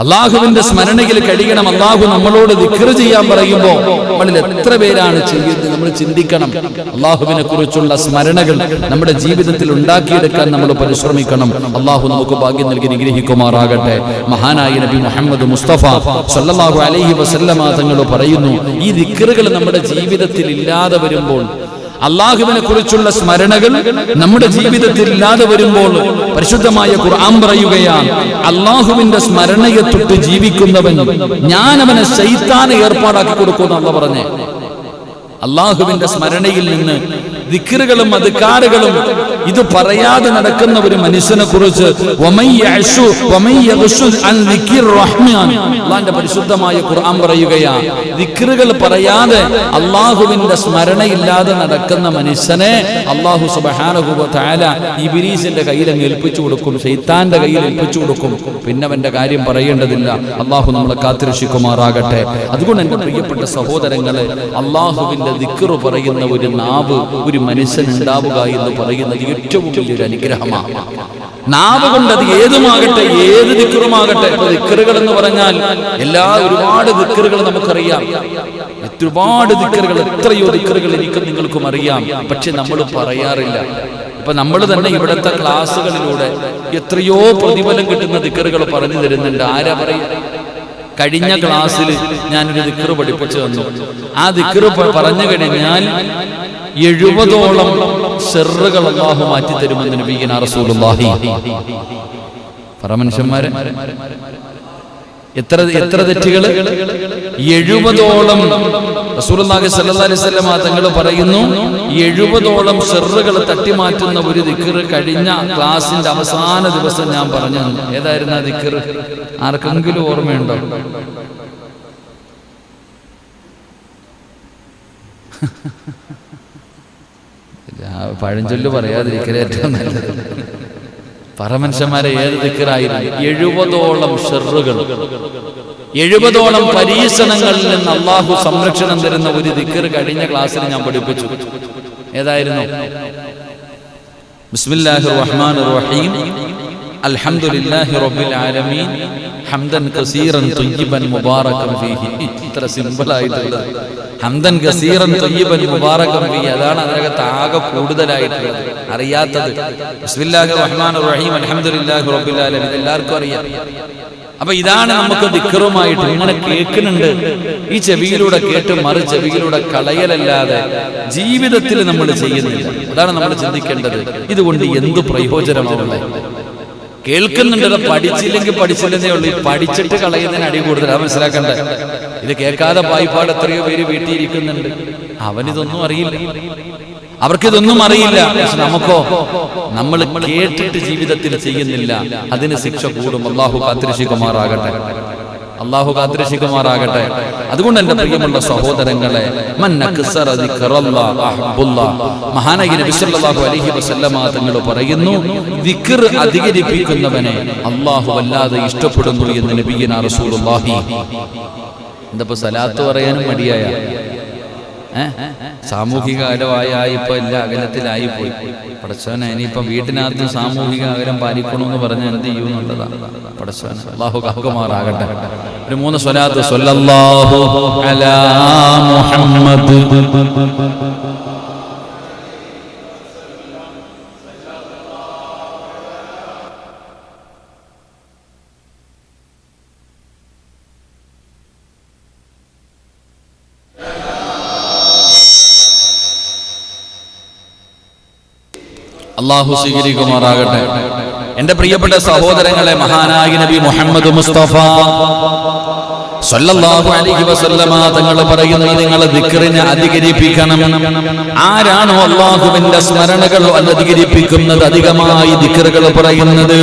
അള്ളാഹുവിന്റെ സ്മരണയിൽ കഴിയണം. അള്ളാഹു നമ്മളോട് ദിക്ർ ചെയ്യാൻ പറയുമ്പോൾ നമ്മളിൽ എത്ര പേരാണ് ചെയ്യുന്നത്? നമ്മൾ ചിന്തിക്കണം. അള്ളാഹുവിനെ കുറിച്ചുള്ള സ്മരണകൾ നമ്മുടെ ജീവിതത്തിൽ ഉണ്ടാക്കിയെടുക്കാൻ നമ്മൾ പരിശ്രമിക്കണം. അള്ളാഹു നമുക്ക് ഭാഗ്യം നൽകി നിഗ്രഹിക്കുമാറാകട്ടെ. മഹാനായ നബി മുഹമ്മദ് മുസ്തഫ സല്ലല്ലാഹു അലൈഹി വസല്ലമ തങ്ങൾ പറയുന്നു, ഈ ദിക്റുകൾ നമ്മുടെ ജീവിതത്തിൽ ഇല്ലാതെ വരുമ്പോൾ, അള്ളാഹുവിനെ കുറിച്ചുള്ള സ്മരണകൾ നമ്മുടെ ജീവിതത്തിൽ ഇല്ലാതെ വരുമ്പോൾ, പരിശുദ്ധമായ ഖുർആൻ പറയുകയാണ്, അള്ളാഹുവിന്റെ സ്മരണയെ തൊട്ട് ജീവിക്കുന്നവൻ ഞാൻ അവനെ ശൈത്താനെ ഏർപ്പാടാക്കി കൊടുക്കുമെന്ന് അള്ളാഹ് പറഞ്ഞേ. അള്ളാഹുവിന്റെ സ്മരണയിൽ നിന്ന് ദിക്റുകളും അദ്കാറുകളും ഇത് പറയാതെ നടക്കുന്ന ഒരു മനുഷ്യനെ കുറിച്ച് അള്ളാഹുവിന്റെ പരിശുദ്ധമായ ഖുർആൻ പറയുകയാണ്, ദിക്റുകൾ പറയാതെ അള്ളാഹുവിന്റെ സ്മരണയില്ലാതെ നടക്കുന്ന മനുഷ്യനെ അള്ളാഹു സുബ്ഹാനഹു വ തആല ഇബ്ലീസിന്റെ കയ്യിൽ അങ്ങ് ഏൽപ്പിച്ചു കൊടുക്കും, ശൈത്താന്റെ കയ്യിൽ ഏൽപ്പിച്ചു കൊടുക്കും. പിന്നെ അവന്റെ കാര്യം പറയേണ്ടതില്ല. അള്ളാഹു നമ്മളെ കാത്തുരക്ഷിക്കുമാറാകട്ടെ. അതുകൊണ്ട് എന്റെ പ്രിയപ്പെട്ട സഹോദരങ്ങളെ, അള്ളാഹുവിന്റെ ദിക്ർ പറയുന്ന ഒരു നാവ് ഒരു മനുഷ്യൻ ഉണ്ടാവുക എന്ന് പറയുന്നത് ഏറ്റവും വലിയൊരു അനുഗ്രഹമാണ്. നാവ് കൊണ്ട് അത് ഏതുമാകട്ടെ, ഏത് ദിക്റുമാകട്ടെ. ദിക്റുകൾ എന്ന് പറഞ്ഞാൽ ഒരുപാട് ദിക്റുകൾ നമുക്കറിയാം, ഒരുപാട് ദിക്റുകൾ, എത്രയോ ദിക്റുകൾ എനിക്കും നിങ്ങൾക്കും അറിയാം. പക്ഷെ നമ്മൾ പറയാറില്ല. ഇപ്പൊ നമ്മൾ തന്നെ ഇവിടുത്തെ ക്ലാസ്സുകളിലൂടെ എത്രയോ പ്രതിഫലം കിട്ടുന്ന ദിക്റുകൾ പറഞ്ഞു തരുന്നുണ്ട്. ആരാ പറയുക? കഴിഞ്ഞ ക്ലാസ്സിൽ ഞാനൊരു ദിക്ർ പഠിപ്പിച്ചു തന്നു. ആ ദിക്ർ പറഞ്ഞു കഴിഞ്ഞാൽ 70ഓളം ഷർറുകൾ അല്ലാഹു മാറ്റി തരുമെന്ന് നബിയുനാ റസൂലുള്ളാഹി. പറ മനുഷ്യന്മാരെ, എത്ര തെറ്റുകൾ? 70ഓളം റസൂലുള്ളാഹി സ്വല്ലല്ലാഹി അലൈഹി വസല്ലം തങ്ങൾ പറയുന്നു, 70ഓളം ഷർറുകൾ തട്ടിമാറ്റുന്ന ഒരു ദിക്ർ കഴിഞ്ഞ ക്ലാസിന്റെ അവസാന ദിവസം ഞാൻ പറഞ്ഞു. ഏതായിരുന്നു ആ ദിക്ർ? ആർക്കെങ്കിലും ഓർമ്മയുണ്ടോ? പഴഞ്ചൊല്ല് പറയാതിരിക്കലേ ഏറ്റവും നല്ലത്. പറ മനുഷ്യന്മാരെ, ഏത് ദിക്റായിരുന്നു? 70ഓളം ഷർറുകൾ, 70ഓളം പരീക്ഷണങ്ങളിൽ നിന്ന് അള്ളാഹു സംരക്ഷണം തരുന്ന ഒരു ദിക്ർ കഴിഞ്ഞ ക്ലാസ്സിൽ ഞാൻ പഠിപ്പിച്ചു. ഏതായിരുന്നു? ബിസ്മില്ലാഹിർ റഹ്മാനിർ റഹീം, അൽഹംദുലില്ലാഹി റബ്ബിൽ ആലമീൻ, ഹംദൻ കസീറൻ ത്വയ്യിബൻ മുബാറകൻ ഫീഹി. ഇത്ര സിമ്പിൾ ആയിട്ടുള്ളത്. ഹംദൻ കസീറൻ ത്വയ്യിബൻ മുബാറകൻ ഫീഹി, അതാണ് അതിനകത്ത് ആകെ കൂടുതലായിട്ടുള്ളത്. അറിയാത്തത് ബിസ്മില്ലാഹിർ റഹ്മാനിർ റഹീം, അൽഹംദുലില്ലാഹി റബ്ബിൽ ആലമീൻ എല്ലാവർക്കും അറിയാം. അപ്പൊ ഇതാണ് നമുക്ക് ദിക്റുമായിട്ട് ഇങ്ങനെ കേൾക്കുന്നുണ്ട്. ഈ ചെവിയിലൂടെ കേട്ട് മറു ചെവിയിലൂടെ കളയലല്ലാതെ ജീവിതത്തിൽ നമ്മൾ ചെയ്യുന്നില്ല. അതാണ് നമ്മൾ ചിന്തിക്കേണ്ടത്. ഇതുകൊണ്ട് എന്ത് പ്രയോജനമാണുള്ളത്? കേൾക്കുന്നുണ്ട്, പഠിച്ചില്ലെങ്കിൽ പഠിച്ചില്ലെന്നേ ഉള്ളൂ. പഠിച്ചിട്ട് കളയുന്നതിന് അടി കൂടുതലാണ്. മനസ്സിലാക്കണ്ടേ? ഇത് കേൾക്കാതെ വായ്പാട് എത്രയോ പേര് വീട്ടിൽ ഇരിക്കുന്നുണ്ട്. അവനിതൊന്നും അറിയില്ല, അവർക്കിതൊന്നും അറിയില്ല. പക്ഷെ നമുക്കോ, നമ്മൾ കേട്ടിട്ട് ജീവിതത്തിൽ ചെയ്യുന്നില്ല. അതിന് ശിക്ഷ കൂടും. അല്ലാഹു കാത്തുരക്ഷിക്കുമാറാകട്ടെ. അല്ലാഹു കാത്തുരക്ഷിക്കുമാറാകട്ടെ. അതുകൊണ്ട് എന്റെ പ്രിയമുള്ള സഹോദരങ്ങളെ, മഹാനായ നബി സല്ലല്ലാഹു അലൈഹി വസല്ലമ തങ്ങൾ പറയുന്നു, ദിക്ർ അധികരിപ്പിക്കുന്നവനെ അല്ലാഹു വല്ലാതെ ഇഷ്ടപ്പെടുന്നു എന്ന് നബിയുനാ റസൂലുള്ളാഹി. എന്തപ്പോ സലാത്ത് പറയാനും മടിയായ? സാമൂഹിക അകലമായ ഇപ്പൊ എല്ലാ അകലത്തിലായി പോയി. പടച്ചോനെ, ഇനിയിപ്പം വീട്ടിനകത്ത് സാമൂഹിക അകലം പാലിക്കണമെന്ന് പറഞ്ഞാൽ എന്ത് ചെയ്യുന്നുള്ളതാണ്? പടച്ചോനെ അല്ലാഹു കാക്കുമാറാകട്ടെ. ഒരു 3 സ്വലാത്ത്. സ്വല്ലല്ലാഹു അലാ മുഹമ്മദ്, അല്ലാഹു സ്വീകരിക്കുമാറാകട്ടെ. എന്റെ പ്രിയപ്പെട്ട സഹോദരങ്ങളെ, മഹാനായ നബി മുഹമ്മദ് മുസ്തഫ സല്ലല്ലാഹു അലൈഹി വസല്ലമ തങ്ങൾ പറയുന്നു, നിങ്ങൾ ദിക്റിനെ അധികരിപ്പിക്കണം. ആരാണോ അല്ലാഹുവിന്റെ സ്മരണകൾ അധികരിപ്പിക്കുന്നത്, അധികമായി ദിക്റുകൾ പറയുന്നത്,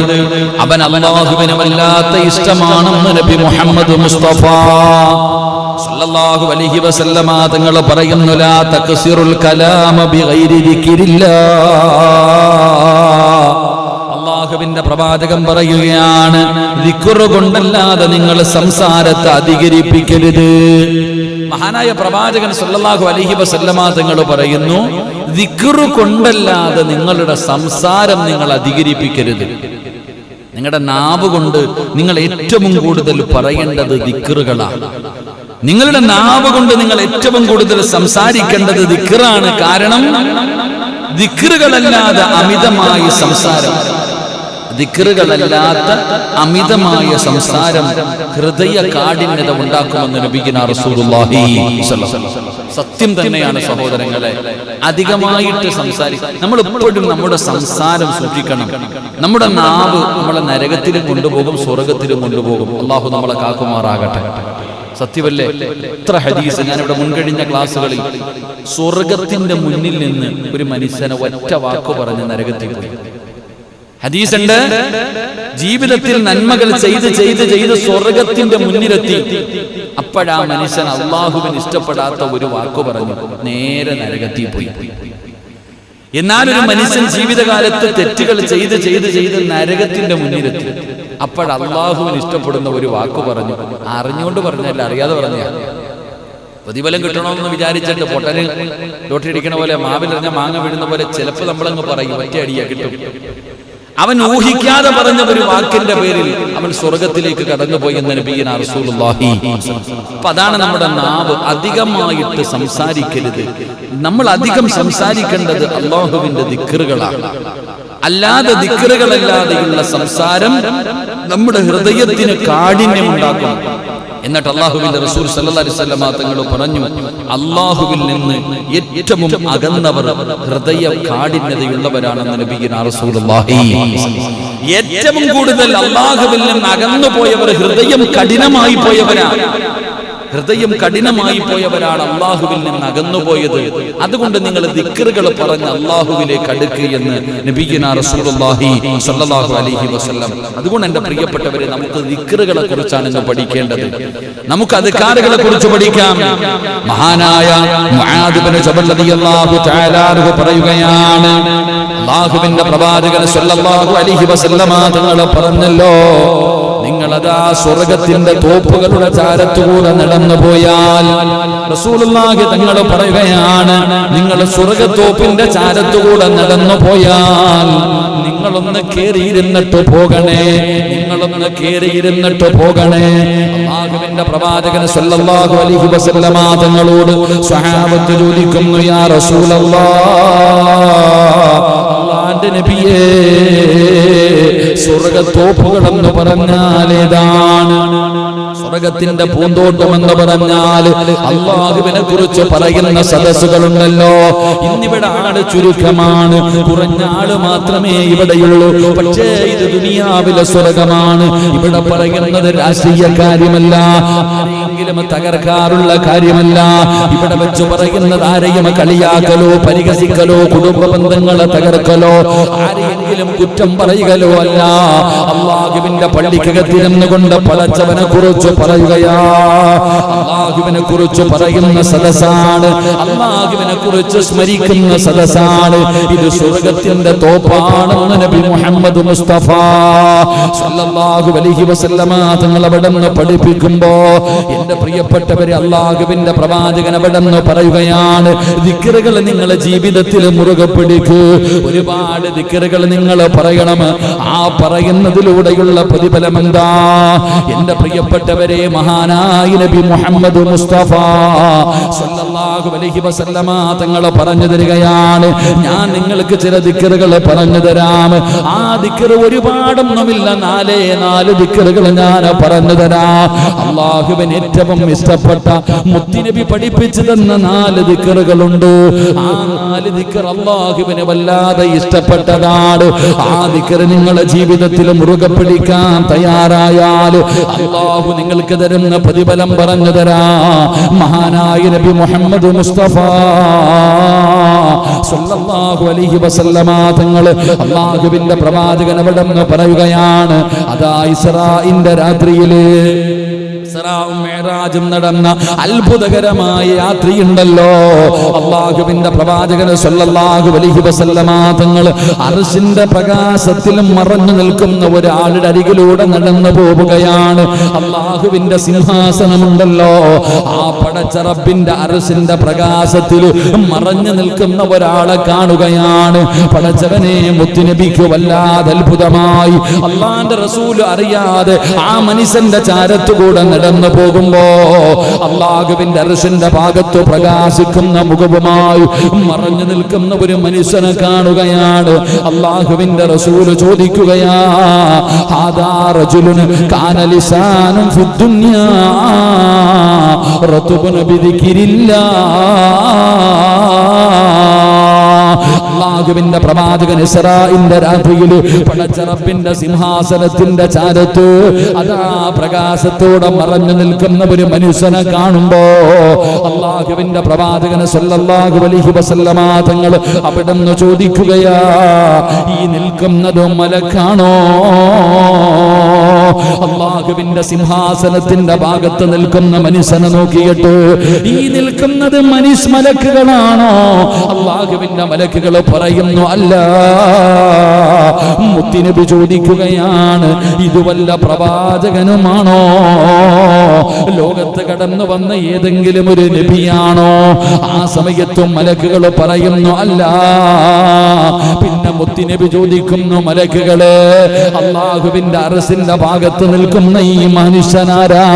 അവൻ അല്ലാഹുവിന് വല്ലാത്ത ഇഷ്ടമാണെന്ന് നബി മുഹമ്മദ് മുസ്തഫ സല്ലല്ലാഹു അലൈഹി വസല്ലമ തങ്ങൾ പറയുന്നു, ലാ തക്സിറുൽ കലാമ ബിഗൈരി ദിക്രില്ലാഹ്. അല്ലാഹുവിന്റെ പ്രവാചകൻ പറയുകയാണ്, ദിക്ർ കൊണ്ടല്ലാതെ നിങ്ങൾ സംസാരത്തെ അധികരിപ്പിക്കരുത്. മഹാനായ പ്രവാചകൻ സല്ലല്ലാഹു അലൈഹി വസല്ലമ തങ്ങൾ പറയുന്നു, ദിക്ർ കൊണ്ടല്ലാതെ നിങ്ങളുടെ സംസാരം നിങ്ങൾ അധികരിപ്പിക്കരുത്. നിങ്ങളുടെ നാവ് കൊണ്ട് നിങ്ങൾ ഏറ്റവും കൂടുതൽ പറയേണ്ടത് ദിക്റുകളാണ്. നിങ്ങളുടെ നാവ് കൊണ്ട് നിങ്ങൾ ഏറ്റവും കൂടുതൽ സംസാരിക്കേണ്ടത് ദിക്റാണ്. കാരണം ദിക്റുകളല്ലാതെ അമിതമായ സംസാരം, ദിക്റുകളല്ലാത്ത അമിതമായ സംസാരം ഹൃദയ കാഠിന്യത ഉണ്ടാക്കുമെന്ന് നബിയുനാ റസൂലുള്ളാഹി സ്വല്ലല്ലാഹു അലൈഹി വസല്ലം. സത്യം തന്നെയാണ് സഹോദരങ്ങളെ. അധികമായിട്ട് നമ്മൾ എപ്പോഴും നമ്മുടെ സംസാരം സൂക്ഷിക്കണം. നമ്മുടെ നാവ് നമ്മളെ നരകത്തിലും കൊണ്ടുപോകും, സ്വർഗത്തിലും കൊണ്ടുപോകും. അള്ളാഹു നമ്മളെ കാക്കുമാറാകട്ടെ. സത്യമല്ലേ? എത്ര ഹദീസ് ഞാനിവിടെ മുൻകഴിഞ്ഞ ക്ലാസ്സുകളിൽ, സ്വർഗത്തിന്റെ മുന്നിൽ നിന്ന് ഒരു മനുഷ്യനെ ഒറ്റ വാക്ക് പറഞ്ഞ് നരകത്തിൽ പോയി. ഹദീസുണ്ട്, ജീവിതത്തിൽ നന്മകൾ ചെയ്ത് ചെയ്ത് ചെയ്ത് സ്വർഗത്തിന്റെ മുന്നിലെത്തി. അപ്പോഴാ മനുഷ്യൻ അള്ളാഹുവിന് ഇഷ്ടപ്പെടാത്ത ഒരു വാക്ക് പറഞ്ഞു, നേരെ നരകത്തിൽ പോയി. എന്നാൽ ഒരു മനുഷ്യൻ ജീവിതകാലത്ത് തെറ്റുകൾ ചെയ്ത് ചെയ്ത് ചെയ്ത് നരകത്തിന്റെ മുന്നിലെത്തി. അപ്പോൾ അള്ളാഹുവിന് ഇഷ്ടപ്പെടുന്ന ഒരു വാക്ക് പറഞ്ഞു. അറിഞ്ഞുകൊണ്ട് പറഞ്ഞല്ല, അറിയാതെ പറഞ്ഞ. പ്രതിഫലം കിട്ടണമെന്ന് വിചാരിച്ചിട്ട് പൊട്ടന് ലോട്ടറി അടിക്കണ പോലെ, മാവിലെറിഞ്ഞ മാങ്ങ വീഴുന്ന പോലെ ചിലപ്പോൾ നമ്മളങ്ങ് പറയും, ഒറ്റ അടിയാ കിട്ടും. അവൻ ഊഹിക്കാതെ പറഞ്ഞ ഒരു വാക്കിന്റെ പേരിൽ അവൻ സ്വർഗത്തിലേക്ക് കടന്നുപോയി എന്ന് നബിയുനാ റസൂലുള്ളാഹി. അപ്പൊ അതാണ് നമ്മുടെ നാവ്. അധികമായിട്ട് സംസാരിക്കരുത്. നമ്മൾ അധികം സംസാരിക്കേണ്ടത് അല്ലാഹുവിന്റെ ദിക്റുകളാണ്. അല്ലാതെ ദിക്റുകളല്ലാതെയുള്ള സംസാരം നമ്മുടെ ഹൃദയത്തിന് കാഠിന്യം ഉണ്ടാക്കും. എന്നിട്ട് അല്ലാഹുവിന്റെ റസൂൽ സല്ലല്ലാഹു അലൈഹി വസല്ലം തങ്ങൾ പറഞ്ഞു, അല്ലാഹുവിൽ നിന്ന് ഏറ്റവും അകന്നവർ ഹൃദയ കാഠിന്യതയുള്ളവരാണെന്ന് നബിയുനാ റസൂലുള്ളാഹി. ഏറ്റവും കൂടുതൽ അല്ലാഹുവിൽ നിന്ന് അകന്നു പോയവർ ഹൃദയം കഠിനമായി പോയവരാണ്. ഹൃദയം കഠിനമായി പോയവരാണ് അള്ളാഹുവിൽ നിന്ന് അകന്നുപോയത്. അതുകൊണ്ട് നിങ്ങൾ ദിക്റുകൾ പറഞ്ഞ് അള്ളാഹുവിലേക്ക് അടുക്കുക എന്ന് നബിയുനാ റസൂലുള്ളാഹി സ്വല്ലല്ലാഹു അലൈഹി വസല്ലം. അതുകൊണ്ട് എന്റെ പ്രിയപ്പെട്ടവരെ, നമുക്ക് ദിക്റുകളെ കുറിച്ചാണ് ഇന്ന് പഠിക്കേണ്ടത്. നമുക്ക് അദ്കാറുകളെ കുറിച്ച് പഠിക്കാം. മഹാനായ മുആദ് ഇബ്നു ജബൽ റളിയല്ലാഹു തആല അൻഹു പറയുകയാണ്, അള്ളാഹുവിന്റെ പ്രവാചകൻ സ്വല്ലല്ലാഹു അലൈഹി വസല്ലം തങ്ങൾ പറഞ്ഞല്ലോ, നിങ്ങളതാ സ്വർഗത്തിന്റെ തോപ്പുകളുടെ ചാരത്തുകൂടെ നടന്നു പോയാൽ, റസൂലുള്ളാഹി തങ്ങൾ പറയുകയാണ്, നിങ്ങൾ സ്വർഗത്തോപ്പിന്റെ ചാരത്തുകൂടെ നടന്നു പോയാൽ നിങ്ങളൊന്ന് കേറിയിരുന്നിട്ട് പോകണേ, നിങ്ങളൊന്ന് കേറിയിരുന്നിട്ട് പോകണേ. അല്ലാഹുവിന്റെ പ്രവാചകൻ സ്വല്ലല്ലാഹു അലൈഹി വസല്ലം തങ്ങളോട് സ്വഹാബത്ത് ചോദിക്കുന്നു, യാ റസൂലല്ലാഹ്, അല്ലാഹുവിന്റെ നബിയേ, സ്വർഗത്തോപ്പുകളെന്ന് പറഞ്ഞാൽ ഏതാണ്? സ്വർഗത്തിന്റെ പൂന്തോട്ടം എന്ന് പറഞ്ഞാൽ അല്ലാഹുവിനെ കുറിച്ച് പറയുന്ന സദസ്സുകളുണ്ടല്ലോ. ഇന്നിവിടെ ആള് ചുരുക്കമാണ്, കുറഞ്ഞ ആള് മാത്രമേ ഇവിടെയുള്ളൂ. പക്ഷേ ഇത് ദുനിയാവിലെ സ്വർഗമാണ്. ഇവിടെ പറയുന്നത് രാഷ്ട്രീയ കാര്യമല്ല, ആരെങ്കിലും തകർക്കാറുള്ള കാര്യമല്ല. ഇവിടെ വെച്ച് പറയുന്നത് ആരെയും കളിയാക്കലോ പരിഹസിക്കലോ കുടുംബ ബന്ധങ്ങളെ തകർക്കലോ ആരെയെങ്കിലും കുറ്റം പറയുകയോ അല്ല. അല്ലാഹുവിന്റെ പള്ളിക്കകത്തിരുന്നു കൊണ്ട് പടച്ചവനെ കുറിച്ച് പറയുകയാ, അല്ലാഹുവിനെ കുറിച്ച് പറയുന്ന സദസ്സാണ്, അല്ലാഹുവിനെ കുറിച്ച് സ്മരിക്കുന്ന സദസ്സാണ്. ഇത് സ്വർഗത്തിന്റെ തോപ്പാണെന്ന് നബി മുഹമ്മദ് മുസ്തഫ സല്ലല്ലാഹു അലൈഹി വസല്ലമ തങ്ങൾ അവിടെ നിന്ന് പഠിപ്പിക്കുമ്പോ, എന്റെ പ്രിയപ്പെട്ടവരെ, അല്ലാഹുവിന്റെ പ്രവാചകൻ അവിടെ നിന്ന് പറയുകയാണ്, ദിക്റുകൾ നിങ്ങളെ ജീവിതത്തിൽ മുറുകെ പിടിക്കൂ. ഒരുപാട് ദിക്റുകൾ നിങ്ങൾ പറയണം. ആ പറയുന്നതിലൂടെയുള്ള പ്രതിഫലം എന്താ? എന്റെ പ്രിയപ്പെട്ടവരെ, മഹാനായ നബി മുഹമ്മദ് മുസ്തഫ സല്ലല്ലാഹു അലൈഹി വസല്ലമ തങ്ങൾ പറഞ്ഞു തരികയാണ്, ഞാൻ നിങ്ങൾക്ക് ചില ദിക്റുകൾ പറഞ്ഞു തരാം. ആ ദിക്റ് ഒരുപാടൊന്നുമില്ല, 4 ദിക്റുകൾ ഞാൻ പറഞ്ഞു തരാം. അല്ലാഹുവിന് ഏറ്റവും ഇഷ്ടപ്പെട്ട മുത്തുനബി പഠിപ്പിച്ചു തന്ന 4 ദിക്റുകളുണ്ട്. ആ 4 ദിക്ർ അല്ലാഹുവിന് വല്ലാതെ ഇഷ്ടപ്പെട്ടതാണ്. ആ ദിക്ർ നിങ്ങളുടെ ജീവിതത്തിൽ മുറുകെ പിടിക്കാൻ തയ്യാറായാൽ അല്ലാഹു നിങ്ങൾക്ക് തരുന്ന പ്രതിഫലം പറഞ്ഞു തരാ. മഹാനായ നബി മുഹമ്മദ് മുസ്തഫ സല്ലല്ലാഹു അലൈഹി വസല്ലമ തങ്ങൾ, അല്ലാഹുവിന്റെ പ്രവാചകൻ അവിടെ നിന്ന് പറയുകയാണ്, അതാ ഇസ്രാഇന്റെ രാത്രിയില് ഇസ്രാഉം മിഅ്റാജും നടന്ന അത്ഭുതകരമായ യാത്രയുണ്ടല്ലോ. അല്ലാഹുവിന്റെ പ്രവാചകൻ സല്ലല്ലാഹു അലൈഹി വസല്ലമ തങ്ങൾ അർശിന്റെ പ്രകാശത്തിൽ മറഞ്ഞു നിൽക്കുന്ന ഒരാളുടെ അരികിലൂടെ നടന്നു പോവുകയാണ്. അല്ലാഹുവിന്റെ സിംഹാസനമുണ്ടല്ലോ, ആ പടച്ച റബ്ബിന്റെ അർശിന്റെ പ്രകാശത്തിൽ മറഞ്ഞു നിൽക്കുന്ന ഒരാളെ കാണുകയാണ്. പടച്ചവനെ, മുത്തുനബിക്ക് വല്ലാതെ അത്ഭുതമായി. അല്ലാഹുവിന്റെ റസൂൽ അറിയാതെ ആ മനുഷ്യന്റെ ചാരത്തുകൂടെ നടന്നു പോകുമ്പോ അല്ലാഹുവിന്റെ അർശിന്റെ ഭാഗത്ത് പ്രകാശിക്കുന്ന മുഖവുമായി മറഞ്ഞു നിൽക്കുന്ന ഒരു മനുഷ്യനെ കാണുകയാണ്. അല്ലാഹുവിന്റെ റസൂൽ ചോദിക്കുകയാ, ഹാദാ റജുലുൻ കാന ലിസാനുൻ ഫിദ്ദുനിയാ റതുബുൻ ബിദിക്രില്ലാഹ്. അല്ലാഹുവിന്റെ പ്രവാചകൻ ഇസ്രാഇന്റെ രാത്രിയിൽ പടച്ച റബ്ബിന്റെ സിംഹാസനത്തിന്റെ ചാരത്ത് അതാ പ്രകാശത്തോടെ മറഞ്ഞു നിൽക്കുന്ന ഒരു മനുഷ്യനെ കാണുമ്പോ അല്ലാഹുവിന്റെ പ്രവാചകൻ സല്ലല്ലാഹു അലൈഹി വസല്ലമ തങ്ങൾ അവിടുന്ന് ചോദിക്കുകയാ, ഈ നിൽക്കുന്നത് മലക്കാണോ? അല്ലാഹുവിന്റെ സിംഹാസനത്തിന്റെ ഭാഗത്ത് നിൽക്കുന്ന മനുഷ്യനെ നോക്കിയിട്ട്, ഈ നിൽക്കുന്നത് മലക്കുകളാണോ? അല്ലാഹുവിന്റെ മലക്കുകൾ പറയുന്നു, അല്ല. മുത്തുനബി ചോദിക്കുകയാണ്, ഇത് വല്ല പ്രവാചകനുമാണോ? ലോകത്ത് കടന്നു വന്ന ഏതെങ്കിലും ഒരു നബിയാണോ? ആ സമയത്തും മലക്കുകൾ പറയുന്നു, അല്ല. പിന്നെ മുത്തുനബി ചോദിക്കുന്നു, മലക്കുകളെ, അല്ലാഹുവിന്റെ അർശിന്റെ ഭാഗത്ത് നിൽക്കുന്ന ഈ മനുഷ്യനാരാ?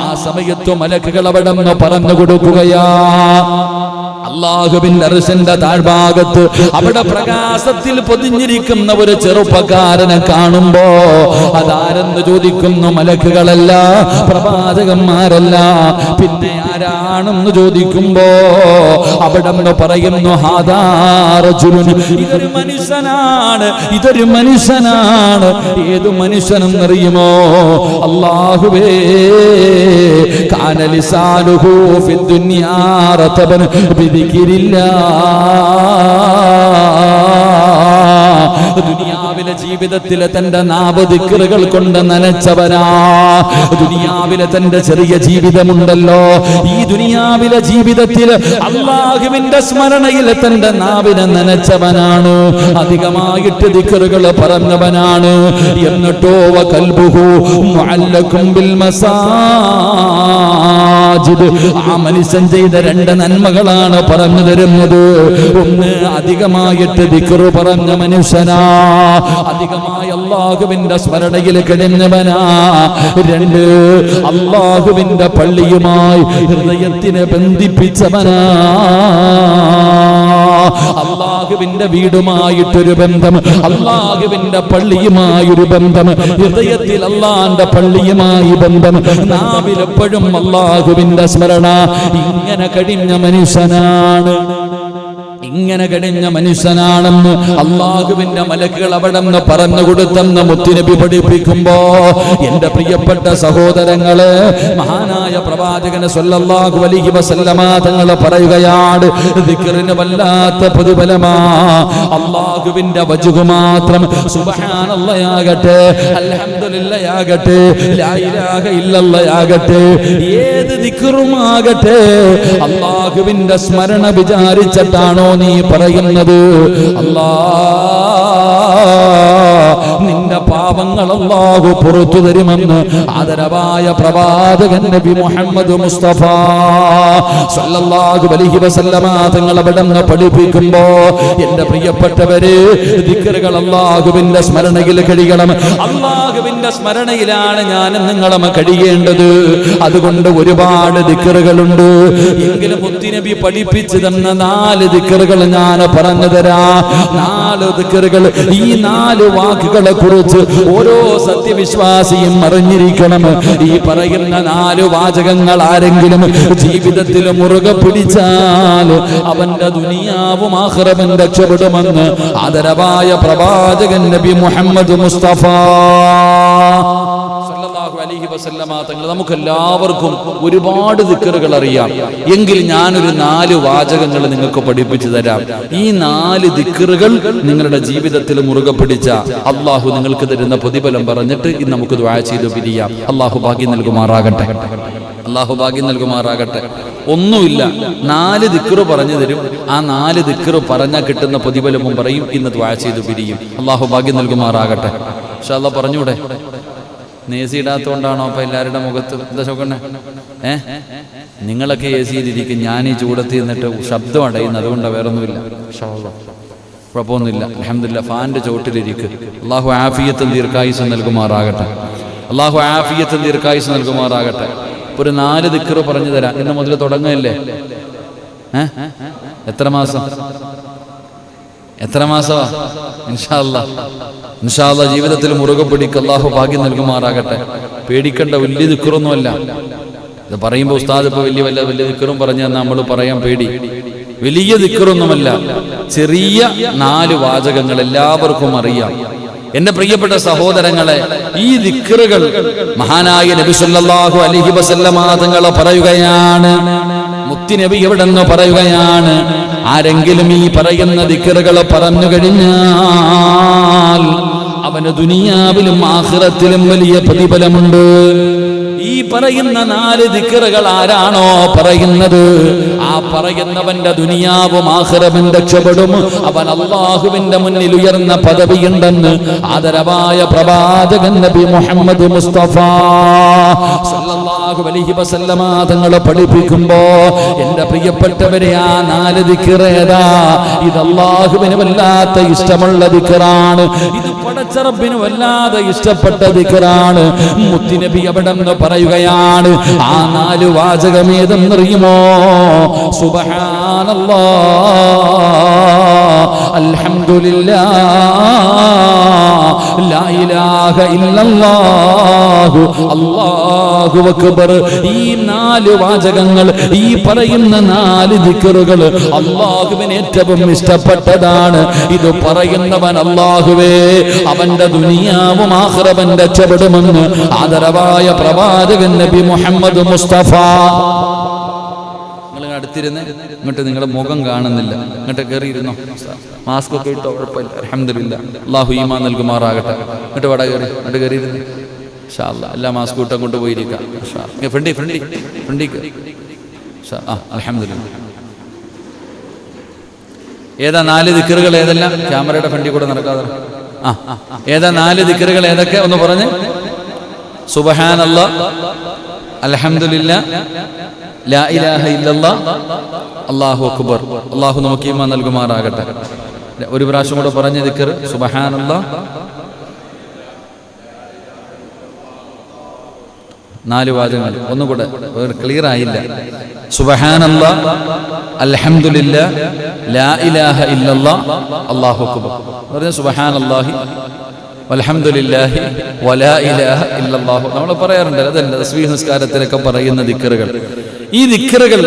ആ സമയത്ത് മലക്കുകൾ അവിടെ നിന്ന് പറഞ്ഞു കൊടുക്കുകയാ, അല്ലാഹുവിന്റെ അർശിന്റെ താഴ്ഭാഗത്ത് അവിടെ പ്രകാശത്തിൽ പൊതിഞ്ഞിരിക്കുന്ന ഒരു ചെറുപ്പക്കാരനെ കാണുമ്പോ അതാരെന്ന് ചോദിക്കുന്നു. മലക്കുകളല്ല, പ്രവാചകന്മാരല്ല, പിന്നെ ആരാണെന്ന് ചോദിക്കുമ്പോ അവിടെ നിന്ന് പറയുന്നു, ഹാദാ റജുലുൻ, ഇതൊരു മനുഷ്യനാണ്, ഇതൊരു മനുഷ്യനാണ്. ഏത് മനുഷ്യനെന്നറിയുമോ? അല്ലാഹുവേ, കാന ലിസാനുഹു ഫിദ്ദുനിയാ റതബൻ ദുനിയാവിലെ ജീവിതത്തിലെ തന്റെ നാവ് ദിക്റുകൾ കൊണ്ട് നനച്ചവനാ. ദുനിയാവിലെ തന്റെ ചെറിയ ജീവിതമുണ്ടല്ലോ, ഈ ദുനിയാവിലെ ജീവിതത്തിൽ അല്ലാഹുവിന്റെ സ്മരണയിൽ തന്റെ നാവിനെ നനച്ചവനാണ്, അധികമായിട്ട് ദിക്റുകൾ പറഞ്ഞവനാണ്. എന്നിട്ടോ വഖൽബുഹു മുഅല്ലഖും ബിൽ മസാജിദ്, ആ മനുഷ്യൻ ചെയ്ത രണ്ട് നന്മകളാണ് പറഞ്ഞു തരുന്നത്. ഒന്ന്, അധികമായിട്ട് ദിക്റ് പറഞ്ഞ മനുഷ്യനാ, അധികമായി അല്ലാഹുവിന്റെ സ്മരണയിൽ കിടന്നവനാ. രണ്ട്, അല്ലാഹുവിന്റെ പള്ളിയുമായി ഹൃദയത്തിനെ ബന്ധിപ്പിച്ചവനാ. അല്ലാഹുവിന്റെ വീടുമായിട്ടൊരു ബന്ധം, അല്ലാഹുവിന്റെ പള്ളിയുമായൊരു ബന്ധം, ഹൃദയത്തിൽ അല്ലാഹുവിന്റെ പള്ളിയുമായി ബന്ധം, നാവിലെപ്പോഴും അല്ലാഹുവിന്റെ സ്മരണ. ഇങ്ങനെ കഴിഞ്ഞ മനുഷ്യനാണ്, ഇങ്ങനെ കഴിഞ്ഞ മനുഷ്യനാണെന്ന് അല്ലാഹുവിന്റെ മലക്കുകൾ അവിടെ നിന്ന് പറഞ്ഞു കൊടുത്തെന്ന് മുത്തുനബി പഠിപ്പിക്കുമ്പോ, എന്റെ പ്രിയപ്പെട്ട സഹോദരങ്ങളെ, മഹാനായ പ്രവാചകൻ സല്ലല്ലാഹു അലൈഹി വസല്ലമ തങ്ങൾ പറയുകയാണ്, ദിക്റിന് വല്ലാത്ത പ്രതിഫലമാ. അല്ലാഹുവിന്റെ വജ്ഹ് മാത്രം സുബ്ഹാനല്ലാഹയാകട്ടെ, അൽഹംദുലില്ലാഹയാകട്ടെ, ലാ ഇലാഹ ഇല്ലല്ലാഹയാകട്ടെ, ഏത് ദിക്റുമാകട്ടെ, അല്ലാഹുവിന്റെ സ്മരണ വിചാരിച്ചിട്ടാണോ നീ പറയുന്നത്? നിന്റെ പാപങ്ങൾ അല്ലാഹു പുറത്തു തരുമെന്ന് ആദരവായ പ്രവാചകൻ നബി മുഹമ്മദ് മുസ്തഫ സല്ലല്ലാഹു അലൈഹി വസല്ലമ തങ്ങൾ അവിടെ നിന്ന് പഠിപ്പിക്കുമ്പോ, എന്റെ പ്രിയപ്പെട്ടവരെ, ദിക്റുകൾ അല്ലാഹുവിന്റെ സ്മരണയിൽ കഴിയണം. അല്ലാഹുവിന്റെ സ്മരണയിലാണ് ഞാനും നിങ്ങളും കഴിയേണ്ടത്. അതുകൊണ്ട് ഒരുപാട് ദിക്റുകളുണ്ട്. എങ്കിലും മുത്തുനബി പഠിപ്പിച്ചു തന്ന 4 ദിക്റുകൾ ഞാൻ പറഞ്ഞു തരാ. 4 ദിക്റുകൾ, ഈ 4 വാക്കുകളെ കുറിച്ച് ഓരോ സത്യവിശ്വാസിയും അറിഞ്ഞിരിക്കണം. ഈ പറയുന്ന 4 വാചകങ്ങൾ ആരെങ്കിലും ജീവിതത്തിൽ മുറുകെ പിടിച്ചാൽ അവന്റെ ദുനിയാവും ആഖിറവും രക്ഷപ്പെടുമെന്ന് ആദരവായ പ്രവാചകൻ നബി മുഹമ്മദ് മുസ്തഫ അലൈഹി വസല്ലമ തങ്ങൾ നമുക്കെല്ലാവർക്കും ഒരുപാട് ദിക്റുകൾ അറിയാം. എങ്കിൽ ഞാനൊരു 4 വാചകങ്ങൾ നിങ്ങൾക്ക് പഠിപ്പിച്ചു തരാം. ഈ 4 ദിക്റുകൾ നിങ്ങളുടെ ജീവിതത്തിൽ മുറുകെ പിടിച്ച അള്ളാഹു നിങ്ങൾക്ക് തരുന്ന പ്രതിഫലം പറഞ്ഞിട്ട് ഇന്ന് നമുക്ക് ദുആ ചെയ്തു പിരിയാം. അള്ളാഹു ഭാഗ്യം നൽകുമാറാകട്ടെ. അള്ളാഹു ഭാഗ്യം നൽകുമാറാകട്ടെ. ഒന്നുമില്ല, 4 ദിക്റ് പറഞ്ഞു തരും. ആ 4 ദിക്റ് പറഞ്ഞാൽ കിട്ടുന്ന പ്രതിഫലവും പറയും. ഇന്ന് ദുആ ചെയ്തു പിരിയും. അള്ളാഹു ഭാഗ്യം നൽകുമാറാകട്ടെ. ഇൻഷാ അല്ലാഹ് പറഞ്ഞൂടെ? നേസി ഇടാത്തോണ്ടാണോ അപ്പൊ എല്ലാവരുടെ മുഖത്ത് എന്താ ചോക്കണേ? നിങ്ങളൊക്കെ എ സിയിലിരിക്കും, ഞാൻ ഈ ചൂടത്ത് നിന്നിട്ട് ശബ്ദം അടയുന്നു, അതുകൊണ്ടാണ്, വേറൊന്നുമില്ല. കുഴപ്പമൊന്നുമില്ല, അൽഹംദുലില്ലാഹ്. ഫാനിന്റെ ചോട്ടിലിരിക്കും. അള്ളാഹു ആഫിയത്തും ദീർഘായുസ്സും നൽകുമാറാകട്ടെ. അള്ളാഹു ആഫിയത്തും ദീർഘായുസ്സും നൽകുമാറാകട്ടെ. ഒരു 4 ദിക്റ് പറഞ്ഞു തരാം. ഇന്ന് മുതൽ തുടങ്ങല്ലേ? എത്ര മാസം? ഇൻഷാ അല്ലാഹ് ജീവിതത്തിൽ മുറുകെ പിടിക്ക്. അല്ലാഹു ഭാഗ്യം നൽകുമാറാകട്ടെ. പേടിക്കണ്ട, വലിയ ദിക്റൊന്നുമല്ല ഇത്. പറയുമ്പോൾ ഉസ്താദ് ഇപ്പൊ വലിയ ദിക്റും പറഞ്ഞു തന്നാൽ നമ്മൾ പറയാൻ പേടി. വലിയ ദിക്റൊന്നുമല്ല, ചെറിയ 4 വാചകങ്ങൾ എല്ലാവർക്കും അറിയാം. എന്റെ പ്രിയപ്പെട്ട സഹോദരങ്ങളെ, ഈ ദിക്റുകൾ മഹാനായ നബി സല്ലല്ലാഹു അലൈഹി വസല്ലമ തങ്ങൾ പറയുകയാണ്. മുത്തുനബി എവിടെന്ന് പറയുകയാണ്, ആരെങ്കിലും ഈ പറയുന്ന ദിക്റുകൾ പറഞ്ഞു കഴിഞ്ഞാൽ അവന് ദുനിയാവിലും ആഖിറത്തിലും വലിയ പ്രതിഫലമുണ്ട്. ഈ പറയുന്ന 4 ദിക്റുകൾ ആരാണോ പറയുന്നത്, ആ പറയുന്നവന്റെ ദുനിയാവും ആഖിറവും രക്ഷപ്പെടും. അവൻ അല്ലാഹുവിന്റെ മുന്നിൽ ഉയർന്ന പദവിയുണ്ടെന്ന് ആദരവായ പ്രവാചകൻ നബി മുഹമ്മദ് മുസ്തഫ സല്ലല്ലാഹു അലൈഹി വസല്ലമ തങ്ങൾ പഠിപ്പിക്കുമ്പോ, എന്റെ പ്രിയപ്പെട്ടവരെ, ആ 4 ദിക്റ് ഏതാ? ഇത് അല്ലാഹുവിന് വല്ലാത്ത ഇഷ്ടമുള്ള ദിക്റാണ്. ഇത് പടച്ച റബ്ബിന് വല്ലാതെ ഇഷ്ടപ്പെട്ട ദിക്റാണ്. മുത്തുനബി അവിടെ പറയുകയാണ്, ആ 4 വാചകം ഏതെന്നറിയുമോ? സുബ്ഹാനല്ലാഹ്, അൽഹംദുലില്ലാഹ്, ലാ ഇലാഹ ഇല്ലല്ലാഹു, അല്ലാഹു അക്ബർ. ഈ 4 വാചകങ്ങൾ, ഈ പറയുന്ന 4 ദിക്റുകൾ അല്ലാഹുവിന് ഏറ്റവും ഇഷ്ടപ്പെട്ടതാണ്. ഇത് പറയുന്നവൻ അല്ലാഹുവേ അവന്റെ ദുനിയാവും ആഖിറവും രക്ഷപ്പെടുമെന്ന് ആദരവായ പ്രവാചകൻ നബി മുഹമ്മദ് മുസ്തഫ. നിങ്ങൾ അടുത്തിരുന്ന്, ഇങ്ങോട്ട് നിങ്ങളുടെ മുഖം കാണുന്നില്ല, ഇങ്ങോട്ട് കയറിയിരുന്നോ? മാസ്ക് ഒക്കെ ഇട്ടോ, കുഴപ്പമില്ല, അൽഹംദുലില്ലാഹ്. അല്ലാഹു ഈമാൻ നൽകുമാറാകട്ടെ. ഇങ്ങോട്ട് വട കയറി, ഇങ്ങോട്ട് കയറിയിരുന്ന്. ഇൻഷാ അല്ലാഹ് എല്ലാ മാസ്ക് ഇട്ട് അങ്ങോട്ട് പോയിരിക്കാം. ഫ്രണ്ടി അൽഹംദുലില്ലാഹ്. ഏതാ 4 ദിക്റുകൾ? ഏതെല്ലാം? ക്യാമറയുടെ ഫ്രണ്ടിൽ കൂടെ നടക്കാതെ. ഏതാ 4 ദിക്റുകൾ? ഏതൊക്കെ ഒന്ന് പറഞ്ഞ്? സുബ്ഹാനല്ലാഹ്, അൽഹംദുലില്ലാഹ്, ലാ ഇലാഹ ഇല്ലല്ലാഹ്, അല്ലാഹു അക്ബർ. അല്ലാഹു നമുക്ക് ഈമാൻ നൽകുമാറാകട്ടെ. ഒരു പ്രാവശ്യം കൂടെ പറഞ്ഞ ദിക്ർ. സുബ്ഹാനല്ലാഹ്, 4 വാചകങ്ങൾ. ഒന്നുകൂടെ, ക്ലിയർ ആയില്ല. സുബ്ഹാനല്ലാഹ്, അൽഹംദുലില്ലാഹ്, ലാ ഇലാഹ ഇല്ലല്ലാഹ്, അല്ലാഹു അക്ബർ. പറഞ്ഞ സുബ്ഹാനല്ലാഹി വൽഹംദുലില്ലാഹി വലാ ഇലാഹ ഇല്ലല്ലാഹു. നമ്മൾ പറയാറുണ്ട്, അതല്ല തസ്ബീഹ് നിസ്കാരത്തിലൊക്കെ പറയുന്ന ദിക്റുകൾ. ഈ ദിക്റുകൾ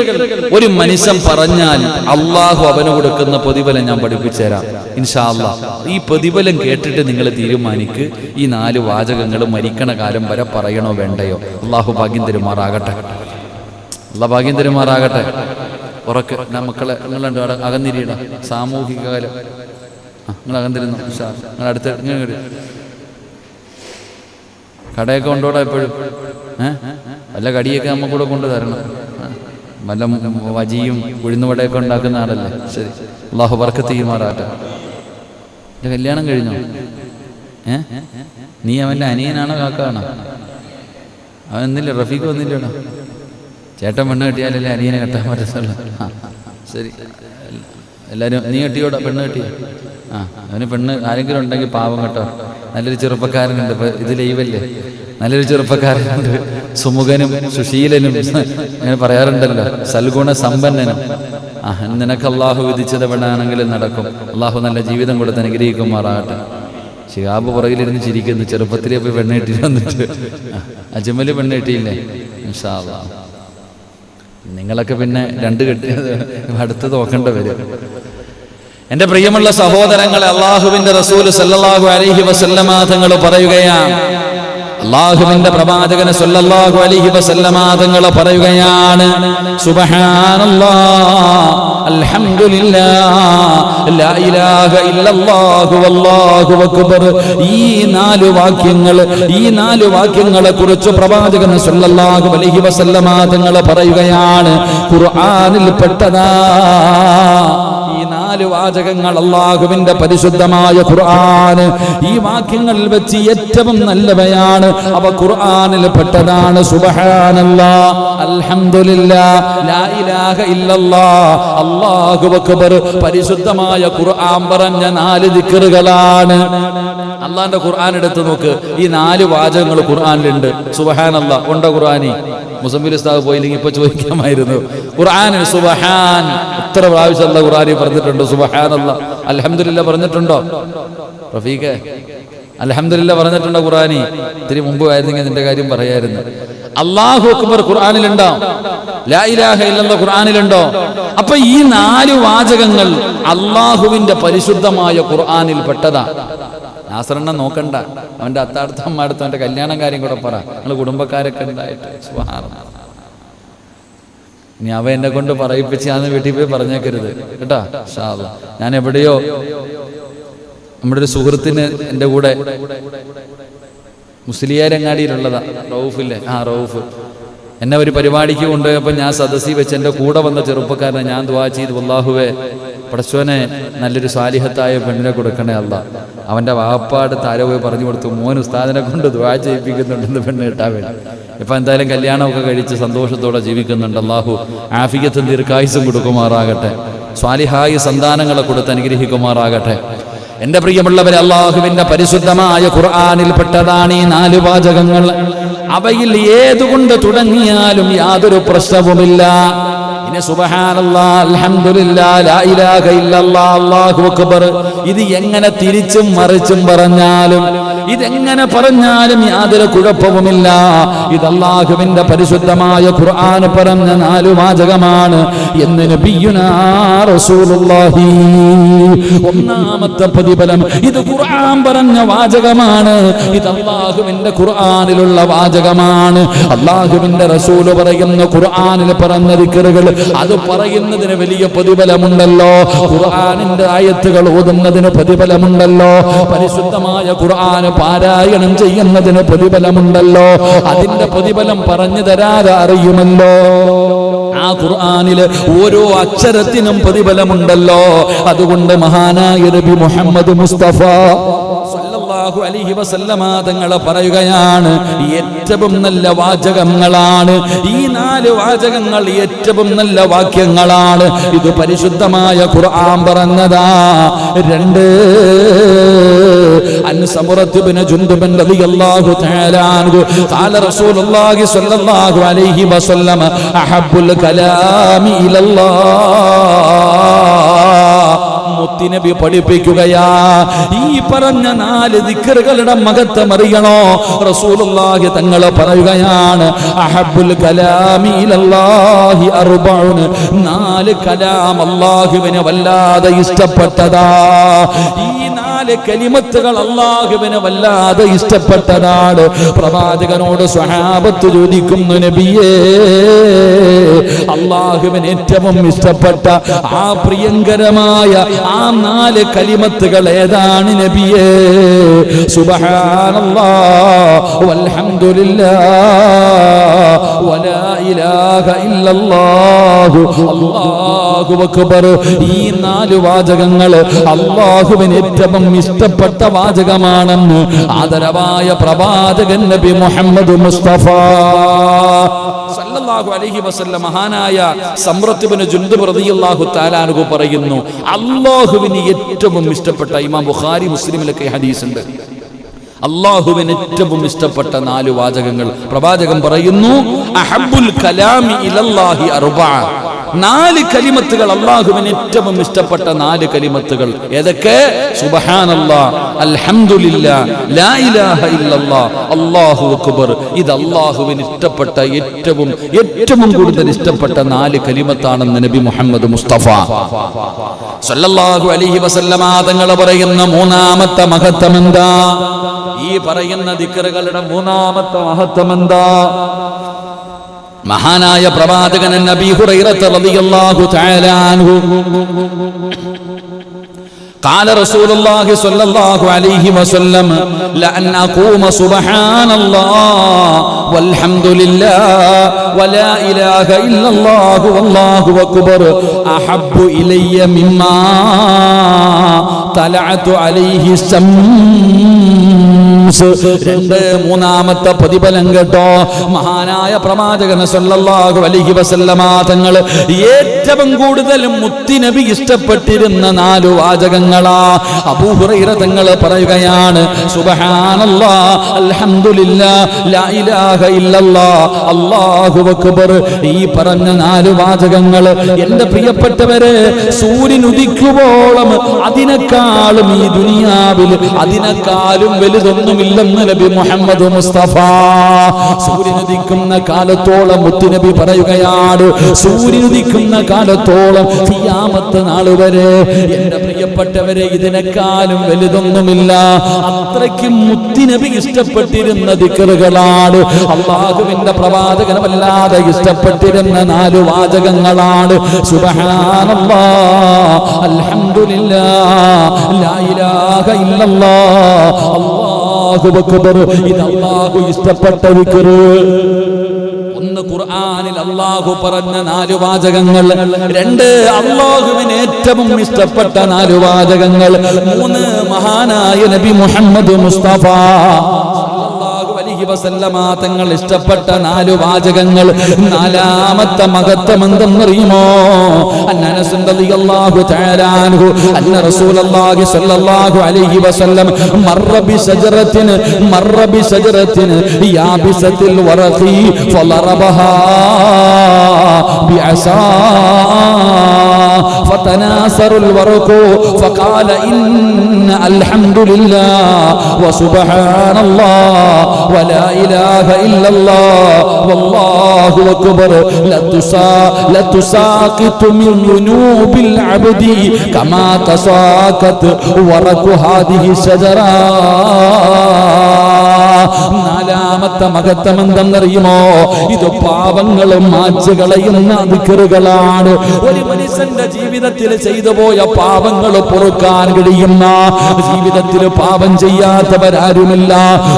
ഒരു മനുഷ്യൻ പറഞ്ഞാൽ അള്ളാഹു അവന് കൊടുക്കുന്ന പ്രതിഫലം ഞാൻ പഠിപ്പിച്ചു തരാം ഇൻഷാ അല്ലാഹ്. ഈ പ്രതിഫലം കേട്ടിട്ട് നിങ്ങൾ തീരുമാനിക്ക്, ഈ 4 വാചകങ്ങൾ മരിക്കണ കാലം വരെ പറയണോ വേണ്ടയോ? അള്ളാഹു ഭാഗ്യം തരുമാറാകട്ടെ. അള്ളാഹു ഭാഗ്യം തരുമാറാകട്ടെ. ഉറക്കെ മക്കളെ, നിങ്ങളുണ്ട് അകന്നിരിയട. സാമൂഹിക കാലം നിങ്ങൾ അകന്നിരുന്നു. നിങ്ങൾ അടുത്ത് കടയൊക്കെ കൊണ്ടോടാ എപ്പോഴും. വല്ല കടിയൊക്കെ നമ്മ കൂടെ കൊണ്ട് തരണം. വല്ല വജിയും ഉഴുന്നുവടയൊക്കെ ഉണ്ടാക്കുന്ന ആളല്ലേ. ശരി, അല്ലാഹു ബർക്കത്ത് ചെയ്യുമാറാകട്ടെ. എൻ്റെ കല്യാണം കഴിഞ്ഞോ? നീ അവൻ്റെ അനിയനാണോ കാക്കാണോ? അവൻ എന്നില്ല, റഫീഖ് വന്നില്ലടാ. ചേട്ടൻ പെണ്ണ് കെട്ടിയാലല്ലേ അനിയനെ കെട്ടാൻ പറ്റത്തുള്ളൂ. ശരി, എല്ലാവരും നീ കെട്ടിയോടാ? പെണ്ണ് കെട്ടിയോ? അവന് പെണ്ണ് ആരെങ്കിലും ഉണ്ടെങ്കിൽ പാവം കേട്ടോ. നല്ലൊരു ചെറുപ്പക്കാരനുണ്ട്, ഇപ്പൊ ഇത് ലൈവല്ലേ, നല്ലൊരു ചെറുപ്പക്കാരനുണ്ട്, സുമുഖനും സുശീലനും, അങ്ങനെ പറയാറുണ്ടല്ലോ, സൽഗുണ സമ്പന്നനും. നിനക്ക് അള്ളാഹു വിധിച്ചത് എവിടെയാണെങ്കിലും നടക്കും. അള്ളാഹു നല്ല ജീവിതം കൊടുത്ത് അനുഗ്രഹിക്കുമാറാകട്ടെ. ശിഹാബ് പുറകിലിരുന്ന് ചിരിക്കുന്നു. ചെറുപ്പത്തിലേ പോയി പെണ്ണ് കെട്ടി വന്നിട്ട് അജ്മല് പെണ്ണ് കെട്ടിയില്ലേ? ഇൻഷാ അല്ലാഹ്. നിങ്ങളൊക്കെ പിന്നെ 2 കെട്ടിയത് അടുത്ത് നോക്കേണ്ട വരും. എന്റെ പ്രിയമുള്ള സഹോദരങ്ങളെ, അള്ളാഹുവിന്റെ റസൂൽ സല്ലല്ലാഹു അലൈഹി വസല്ലമ തങ്ങൾ പറയുകയാണ്, അല്ലാഹുവിന്റെ പ്രവാചകൻ സല്ലല്ലാഹു അലൈഹി വസല്ലമ തങ്ങൾ പറയുകയാണ്, സുബ്ഹാനല്ലാഹ്, അൽഹംദുലില്ലാഹ്, ലാ ഇലാഹ ഇല്ലല്ലാഹു വല്ലാഹു അക്ബർ. ഈ നാല് വാക്യങ്ങളെ കുറിച്ച് പ്രവാചകൻ സല്ലല്ലാഹു അലൈഹി വസല്ലമ തങ്ങൾ പറയുകയാണ്, ഖുർആനിൽ പെട്ടതാ. ഈ നാല് വാചകങ്ങൾ അല്ലാഹുവിന്റെ പരിശുദ്ധമായ ഖുർആൻ, ഈ വാക്യങ്ങളിൽ വെച്ച് ഏറ്റവും നല്ലവയാണ്, അവ ഖുർആനിൽ പെട്ടതാണ്. സുബ്ഹാനല്ലാഹ്, അൽഹംദുലില്ലാഹ്, ലാ ഇലാഹ ഇല്ലല്ലാഹ്, അല്ലാഹു അക്ബർ. പരിശുദ്ധമായ ഖുർആൻ പറഞ്ഞ നാല് ദിക്റുകളാണ്. അല്ലാഹുവിന്റെ ഖുർആൻ എടുത്ത് നോക്ക്, ഈ നാല് വാചകങ്ങൾ ഖുർആനിലുണ്ട്. സുബ്ഹാനല്ലാഹ് ഉണ്ടോ ഖുർആനി? മുസമ്മിൽ ഉസ്താദ് പോയില്ലെങ്കിൽ ഇപ്പൊ ചോദിക്കാമായിരുന്നു. ഖുർആനിൽ സുബ്ഹാൻ എത്ര പ്രാവശ്യം അല്ലാഹു ഖുർആനിൽ പറഞ്ഞിട്ടുണ്ട്? സുബ്ഹാനല്ലാഹ്. അൽഹംദുലില്ലാഹ് പറഞ്ഞിട്ടുണ്ടോ റഫീഖേ? അൽഹംദുലില്ലാഹ് പറഞ്ഞിട്ടുണ്ടോ ഖുർആനി? ഇത്തിരി മുമ്പ് ആയിരുന്നെങ്കിൽ നിന്റെ കാര്യം പറയായിരുന്നു. അല്ലാഹു അക്ബർ ഖുർആനിലുണ്ടോ? ലാ ഇലാഹ ഇല്ലല്ലാഹ് ഖുർആനിലുണ്ടോ? അപ്പൊ ഈ നാല് വാചകങ്ങൾ അല്ലാഹുവിന്റെ പരിശുദ്ധമായ ഖുർആനിൽ പെട്ടതാ. നാസറെണ്ണം നോക്കണ്ട, അവന്റെ അത്താർത്ഥം അടുത്ത് അവന്റെ കല്യാണം കാര്യം കൂടെ പറ, നിങ്ങൾ കുടുംബക്കാരൊക്കെ ഉണ്ടായിട്ട്. സുബ്ഹാനല്ലാഹ്. ഇനി അവ എന്നെ കൊണ്ട് പറയിപ്പിച്ച് ഞാൻ വീട്ടിൽ പോയി പറഞ്ഞേക്കരുത് കേട്ടാ. ഇൻഷാ അല്ലാഹ്. ഞാൻ എവിടെയോ നമ്മുടെ ഒരു സുഹൃത്തിന് എൻ്റെ കൂടെ മുസ്ലിയാരങ്ങാടിയിലുള്ളതാ, റൌഫില്ലേ, റൌഫ് എന്നെ ഒരു പരിപാടിക്ക് കൊണ്ടുപോയപ്പോൾ ഞാൻ സദസ്സിൽ വെച്ച് എൻ്റെ കൂടെ വന്ന ചെറുപ്പക്കാരനെ ഞാൻ ദുആ ചെയ്തു, അല്ലാഹുവേ പടച്ചോനെ നല്ലൊരു സാലിഹത്തായ പെണ്ണിനെ കൊടുക്കണേ അല്ലാഹ്. അവൻ്റെ വാപ്പാട് താരോ പോയി പറഞ്ഞു കൊടുത്തു, മോൻ ഉസ്താദിനെ കൊണ്ട് ദുആ ചെയ്യിപ്പിക്കുന്നുണ്ടെന്ന് പെണ്ണ് കിട്ടാൻ വേണ്ടി. ഇപ്പം എന്തായാലും കല്യാണമൊക്കെ കഴിച്ച് സന്തോഷത്തോടെ ജീവിക്കുന്നുണ്ട്. അല്ലാഹു ആഫിയത്തും ദീർഘായുസ്സും കൊടുക്കുമാറാകട്ടെ, സ്വാലിഹായ സന്താനങ്ങളെ കൊടുത്ത് അനുഗ്രഹിക്കുമാറാകട്ടെ. എന്റെ പ്രിയമുള്ളവരെ, അല്ലാഹുവിന്റെ പരിശുദ്ധമായ ഖുർആനിൽ പെട്ടതാണ് ഈ നാല് വാചകങ്ങൾ. അവയിൽ ഏതുകൊണ്ട് തുടങ്ങിയാലും യാതൊരു പ്രശ്നവുമില്ല. ഇനി സുബ്ഹാനല്ലാഹ്, അൽഹംദുലില്ലാഹ്, ലാ ഇലാഹ ഇല്ലല്ലാഹ്, അല്ലാഹു അക്ബർ, ഇത് എങ്ങനെ തിരിച്ചും മറിച്ചും പറഞ്ഞാലും, ഇതെങ്ങനെ പറഞ്ഞാലും യാതൊരു കുഴപ്പവുമില്ല. ഇത് അല്ലാഹുവിന്റെ പരിശുദ്ധമായ ഖുർആൻ പറഞ്ഞ നാല് വാചകമാണ് എന്ന് നബിയുനാ റസൂലുള്ളാഹി. ഒന്നാമത്തെ പ്രതിഫലം, ഇത് ഖുർആൻ പറഞ്ഞ വാചകമാണ്, ഇത് അല്ലാഹുവിന്റെ ഖുർആനിലുള്ള വാചകമാണ്. അല്ലാഹുവിന്റെ റസൂൽ പറയുന്ന ഖുർആനിൽ പറഞ്ഞ ദിക്റുകൾ, അത് പറയുന്നതിന് വലിയ പ്രതിഫലമുണ്ടല്ലോ. ഖുർആനിന്റെ ആയത്തുകൾ ഓതുന്നതിന് പ്രതിഫലമുണ്ടല്ലോ. പരിശുദ്ധമായ ഖുർആൻ പാരായണം ചെയ്യുന്നതിന് പ്രതിഫലമുണ്ടല്ലോ. അതിന്റെ പ്രതിഫലം പറഞ്ഞു തരാതെ അറിയുമല്ലോ. ആ ഖുർആനില് ഓരോ അക്ഷരത്തിനും പ്രതിഫലമുണ്ടല്ലോ. അതുകൊണ്ട് മഹാനായ നബി മുഹമ്മദ് മുസ്തഫ സല്ലല്ലാഹു അലൈഹി വസല്ലമ തങ്ങൾ പറയുകയാണ്, ഏറ്റവും നല്ല വാചകങ്ങളാണ് ഈ നാല് വാചകങ്ങൾ, ഏറ്റവും നല്ല വാക്യങ്ങളാണ്. ഇത് പരിശുദ്ധമായ ഖുർആൻ പറഞ്ഞതാ. രണ്ട്, അൻ സമുറത്ത് ഇബ്നു ജുൻദുബ് റളിയല്ലാഹു തആല അൻഹു ഖാല റസൂലുള്ളാഹി സ്വല്ലല്ലാഹു അലൈഹി വസല്ലം അഹബ്ബുൽ കലാമി ഇലല്ലാഹ്. മുത്തുനബി പഠിപ്പിക്കുകയാ, ഈ പറഞ്ഞ നാല് ദിക്റുകളുടെ മഹത്വം അറിയണോ? റസൂലുള്ളാഹി തങ്ങൾ പറയുകയാണ്, അഹബ്ബുൽ കലാമി ഇലല്ലാഹി അർബഉൻ, നാല് കലാം അല്ലാഹുവിനെ വല്ലാതെ ഇഷ്ടപ്പെട്ടതാ. ഈ നാല് കലിമത്തുകൾ അല്ലാഹുവിനെ വല്ലാതെ ഇഷ്ടപ്പെട്ടതാണ്. പ്രവാചകനോട് സ്വഹാബത്ത് ചോദിക്കുന്നു, നബിയേ അല്ലാഹുവിന് ഏറ്റവും ഇഷ്ടപ്പെട്ട ആ പ്രിയങ്കരമായ ആ നാല് കലിമത്തുകൾ ഏതാണ് നബിയേ? സുബ്ഹാനല്ലാഹ് വൽഹംദുലില്ലാഹ് വലാ ഇലാഹ ഇല്ലല്ലാഹു അല്ലാഹു അക്ബർ. ഈ നാല് വാചകങ്ങൾ അല്ലാഹുവിന് ഏറ്റവും ഇഷ്ടപ്പെട്ട വാചകമാണെന്ന് ആദരവായ പ്രവാചകൻ നബി മുഹമ്മദ് മുസ്തഫ സല്ലല്ലാഹു അലൈഹി വസല്ലം മഹാനായ സമ്രത്ത് ഇബ്നു ജുൻദുബ് റളിയല്ലാഹു തആല അൻഹു പറയുന്നു, അല്ലാഹുവിന് ഏറ്റവും ഇഷ്ടപ്പെട്ട, ഇമാം ബുഖാരി മുസ്ലിമിലൊക്കെ ഹദീസ് ഉണ്ട്, അല്ലാഹുവിന് ഏറ്റവും ഇഷ്ടപ്പെട്ട നാല് വാചകങ്ങൾ പ്രവാചകൻ പറയുന്നു, അഹബ്ബുൽ കലാമി ഇലല്ലാഹി അർബഅ, നാല് കലിമത്തുകൾ അല്ലാഹുവിന് ഏറ്റവും ഇഷ്ടപ്പെട്ട നാല് കലിമത്തുകൾ ഏതൊക്കെ? സുബ്ഹാനല്ലാഹ്, അൽഹംദുലില്ലാഹ്, ലാ ഇലാഹ ഇല്ലല്ലാഹ്, അല്ലാഹു അക്ബർ. ഇത് അല്ലാഹുവിന് ഇഷ്ടപ്പെട്ട ഏറ്റവും കൂടുതൽ ഇഷ്ടപ്പെട്ട നാല് കലിമത്താണെന്ന് നബി മുഹമ്മദ് മുസ്തഫ സല്ലല്ലാഹു അലൈഹി വസല്ലമ തങ്ങൾ പറയുന്ന മൂന്നാമത്തെ മഹത്വം എന്താ? ഈ പറയുന്ന ദിക്റുകളുടെ മൂന്നാമത്തെ മഹത്വം എന്താ? മഹാനായ പ്രവാചകൻ നബി ഹുറൈറ റളിയല്ലാഹു തആല അൻഹു قال رسول الله صلى الله عليه وسلم لأن أقوم سبحان الله والحمد لله ولا إله إلا الله والله أكبر أحب إلي مما طلعت عليه الشمس. മൂന്നാമത്തെ പ്രതിഫലം കേട്ടോ. മഹാനായ പ്രവാചകൻ സല്ലല്ലാഹു അലൈഹി വസല്ലമ തങ്ങൾ ഏറ്റവും കൂടുതൽ മുത്തുനബി ഇഷ്ടപ്പെട്ടിരുന്ന 4 വാചകങ്ങളാ. അബൂ ഹുറൈറ തങ്ങൾ പറയുകയാണ്, സുബ്ഹാനല്ലാഹ്, അൽഹംദുലില്ലാഹ്, ലാ ഇലാഹ ഇല്ലല്ലാഹ്, അല്ലാഹു അക്ബർ. ഈ പറഞ്ഞ 4 വാചകങ്ങൾ എൻ്റെ പ്രിയപ്പെട്ടവരെ, സൂര്യൻ ഉദിക്കുവോളം അതിനേക്കാളും ഈ ദുനിയാവിൽ അതിനേക്കാളും വലുതൊന്നുമില്ലെന്ന് നബി മുഹമ്മദ് മുസ്തഫ. സൂര്യൻ ഉദിക്കുന്ന കാലത്തോളം മുത്തുനബി പറയുകയാണ്, സൂര്യൻ ഉദിക്കുന്ന കാലത്തോളം ഖിയാമത്ത് നാൾ വരെ എൻ്റെ പ്രിയപ്പെട്ടവരെ ഇതിനേക്കാളും വലുതൊന്നുമില്ല. അത്രയ്ക്കും മുത്തുനബി ഇഷ്ടപ്പെട്ടിരുന്ന ദിക്റുകളാണ്. അല്ലാഹുവിന്റെ പ്രവാചകൻ വല്ലാതെ ഇഷ്ടപ്പെട്ടിരുന്ന 4 വാചകങ്ങളാണ്. സുബ്ഹാനല്ലാഹ്, അൽഹംദുലില്ലാഹ്, ലാ ഇലാഹ ഇല്ലല്ലാഹ്, അല്ലാഹു അക്ബർ. ഇത് അല്ലാഹു ഇഷ്ടപ്പെട്ട ദിക്റ്. ഒന്ന് ഖുർആനിൽ അല്ലാഹു പറഞ്ഞ 4 വാചകങ്ങൾ, 2 അല്ലാഹുവിന് ഏറ്റവും ഇഷ്ടപ്പെട്ട 4 വാചകങ്ങൾ, 3 മഹാനായ നബി മുഹമ്മദ് മുസ്തഫ തങ്ങൾ ഇഷ്ടപ്പെട്ട 4 വാചകങ്ങൾ. 4ാമത്തെ മഹത്വം എന്തെന്നറിയുമോ? അനസ് റളിയല്ലാഹു തആല അൻഹു അന്ന റസൂലുള്ളാഹി സ്വല്ലല്ലാഹു അലൈഹി വസല്ലം മർറ ബി ശജറത്തിൻ യാബിസത്തിൽ വറഖി ഫളറബഹാ ബിഅസാ فتناثر الورق فقال إن الحمد لله وسبحان الله ولا إله إلا الله والله أكبر لتساقط من ذنوب العبد كما تساقط ورق هذه الشجرة. 4ാമത്തെ മഹത്വം എന്തെന്നറിയുമോ? ഇത് പാപങ്ങളും മാച്ചുകളയുന്ന ദിക്റുകളാണ്. ഒരു മനുഷ്യന്റെ ജീവിതത്തിൽ ചെയ്തു പോയ പാപങ്ങൾ പൊറുക്കാൻ കഴിയുന്ന, ജീവിതത്തിൽ പാപം ചെയ്യാത്തവരാരുമില്ല.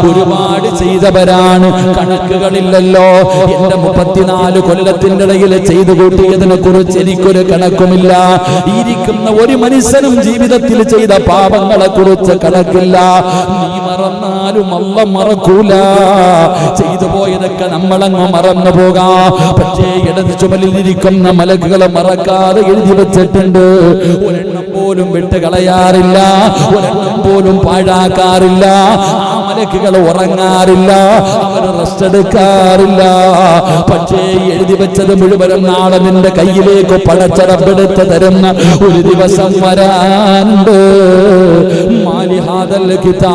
ഒരുപാട് ചെയ്തവരാണ്, കണക്കുകളില്ലല്ലോ. എന്റെ 34 കൊല്ലത്തിന്റെ ഇടയിൽ ചെയ്തു കൂട്ടിയതിനെ കുറിച്ച് എനിക്കൊരു കണക്കുമില്ല. ഇരിക്കുന്ന ഒരു മനുഷ്യനും ജീവിതത്തിൽ ചെയ്ത പാപങ്ങളെ കുറിച്ച് കണക്കില്ല. നീ മറന്നാലും അല്ല മറക്കൂല. ചെയ്തു പോയതൊക്കെ നമ്മളങ്ങ് മറന്നു പോകാം. പക്ഷേ ഇടത് ചുമലിൽ ഇരിക്കുന്ന മലക്കുകളെ മറക്കാതെ എഴുതി വെച്ചിട്ടുണ്ട്. ഒരെണ്ണം പോലും വിട്ട് കളയാറില്ല, ഒരെണ്ണം പോലും പാഴാക്കാറില്ല. ആ മലക്കുകൾ ഉറങ്ങാറില്ല, അവർ റെസ്റ്റ് എടുക്കാറില്ല. പക്ഷേ എഴുതി വെച്ചത് മുഴുവനും നാളെ നിന്റെ കയ്യിലേക്ക് പടച്ചറപ്പെടുത്ത് തരുന്ന ഒരു ദിവസം വരാനുണ്ട്. മാലിഹാദൽ കിതാബ്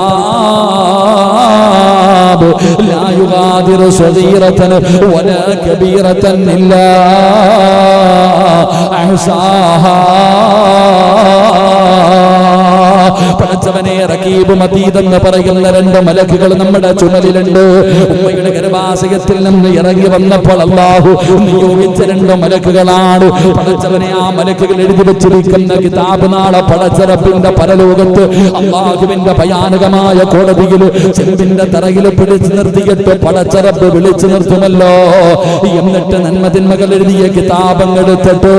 ലാ യുഗാദിറു സഗീറതൻ വലാ കബീറതൻ ഇല്ലാ അഹ്സാഹാ. പടച്ചവനെ, റഖീബും അതീദ് എന്ന് പറയുന്ന 2 മലക്കുകൾ നമ്മുടെ ചുമലിലുണ്ട്. ഉമ്മയുടെ ഗർഭാശയത്തിൽ നിന്ന് ഇറങ്ങി വന്നപ്പോൾ അല്ലാഹു നിയോഗിച്ച 2 മലക്കുകളാണ്. പടച്ചവനെ, ആ മലക്കുകൾ എഴുതി വെച്ചിരിക്കുന്ന കിതാബ് നാളെ പടച്ചറപ്പിന്റെ പരലോകത്ത് അല്ലാഹുവിന്റെ ഭയാനകമായ കോടതിയിൽ ചെമ്പിന്റെ തറയിൽ പിടിച്ചു നിർത്തിയിട്ട് പടച്ചറപ്പ് വിളിച്ചു നിർത്തുമല്ലോ. എന്നിട്ട് നന്മതിന്മകൾ എഴുതിയ കിതാബെടുത്തിട്ട്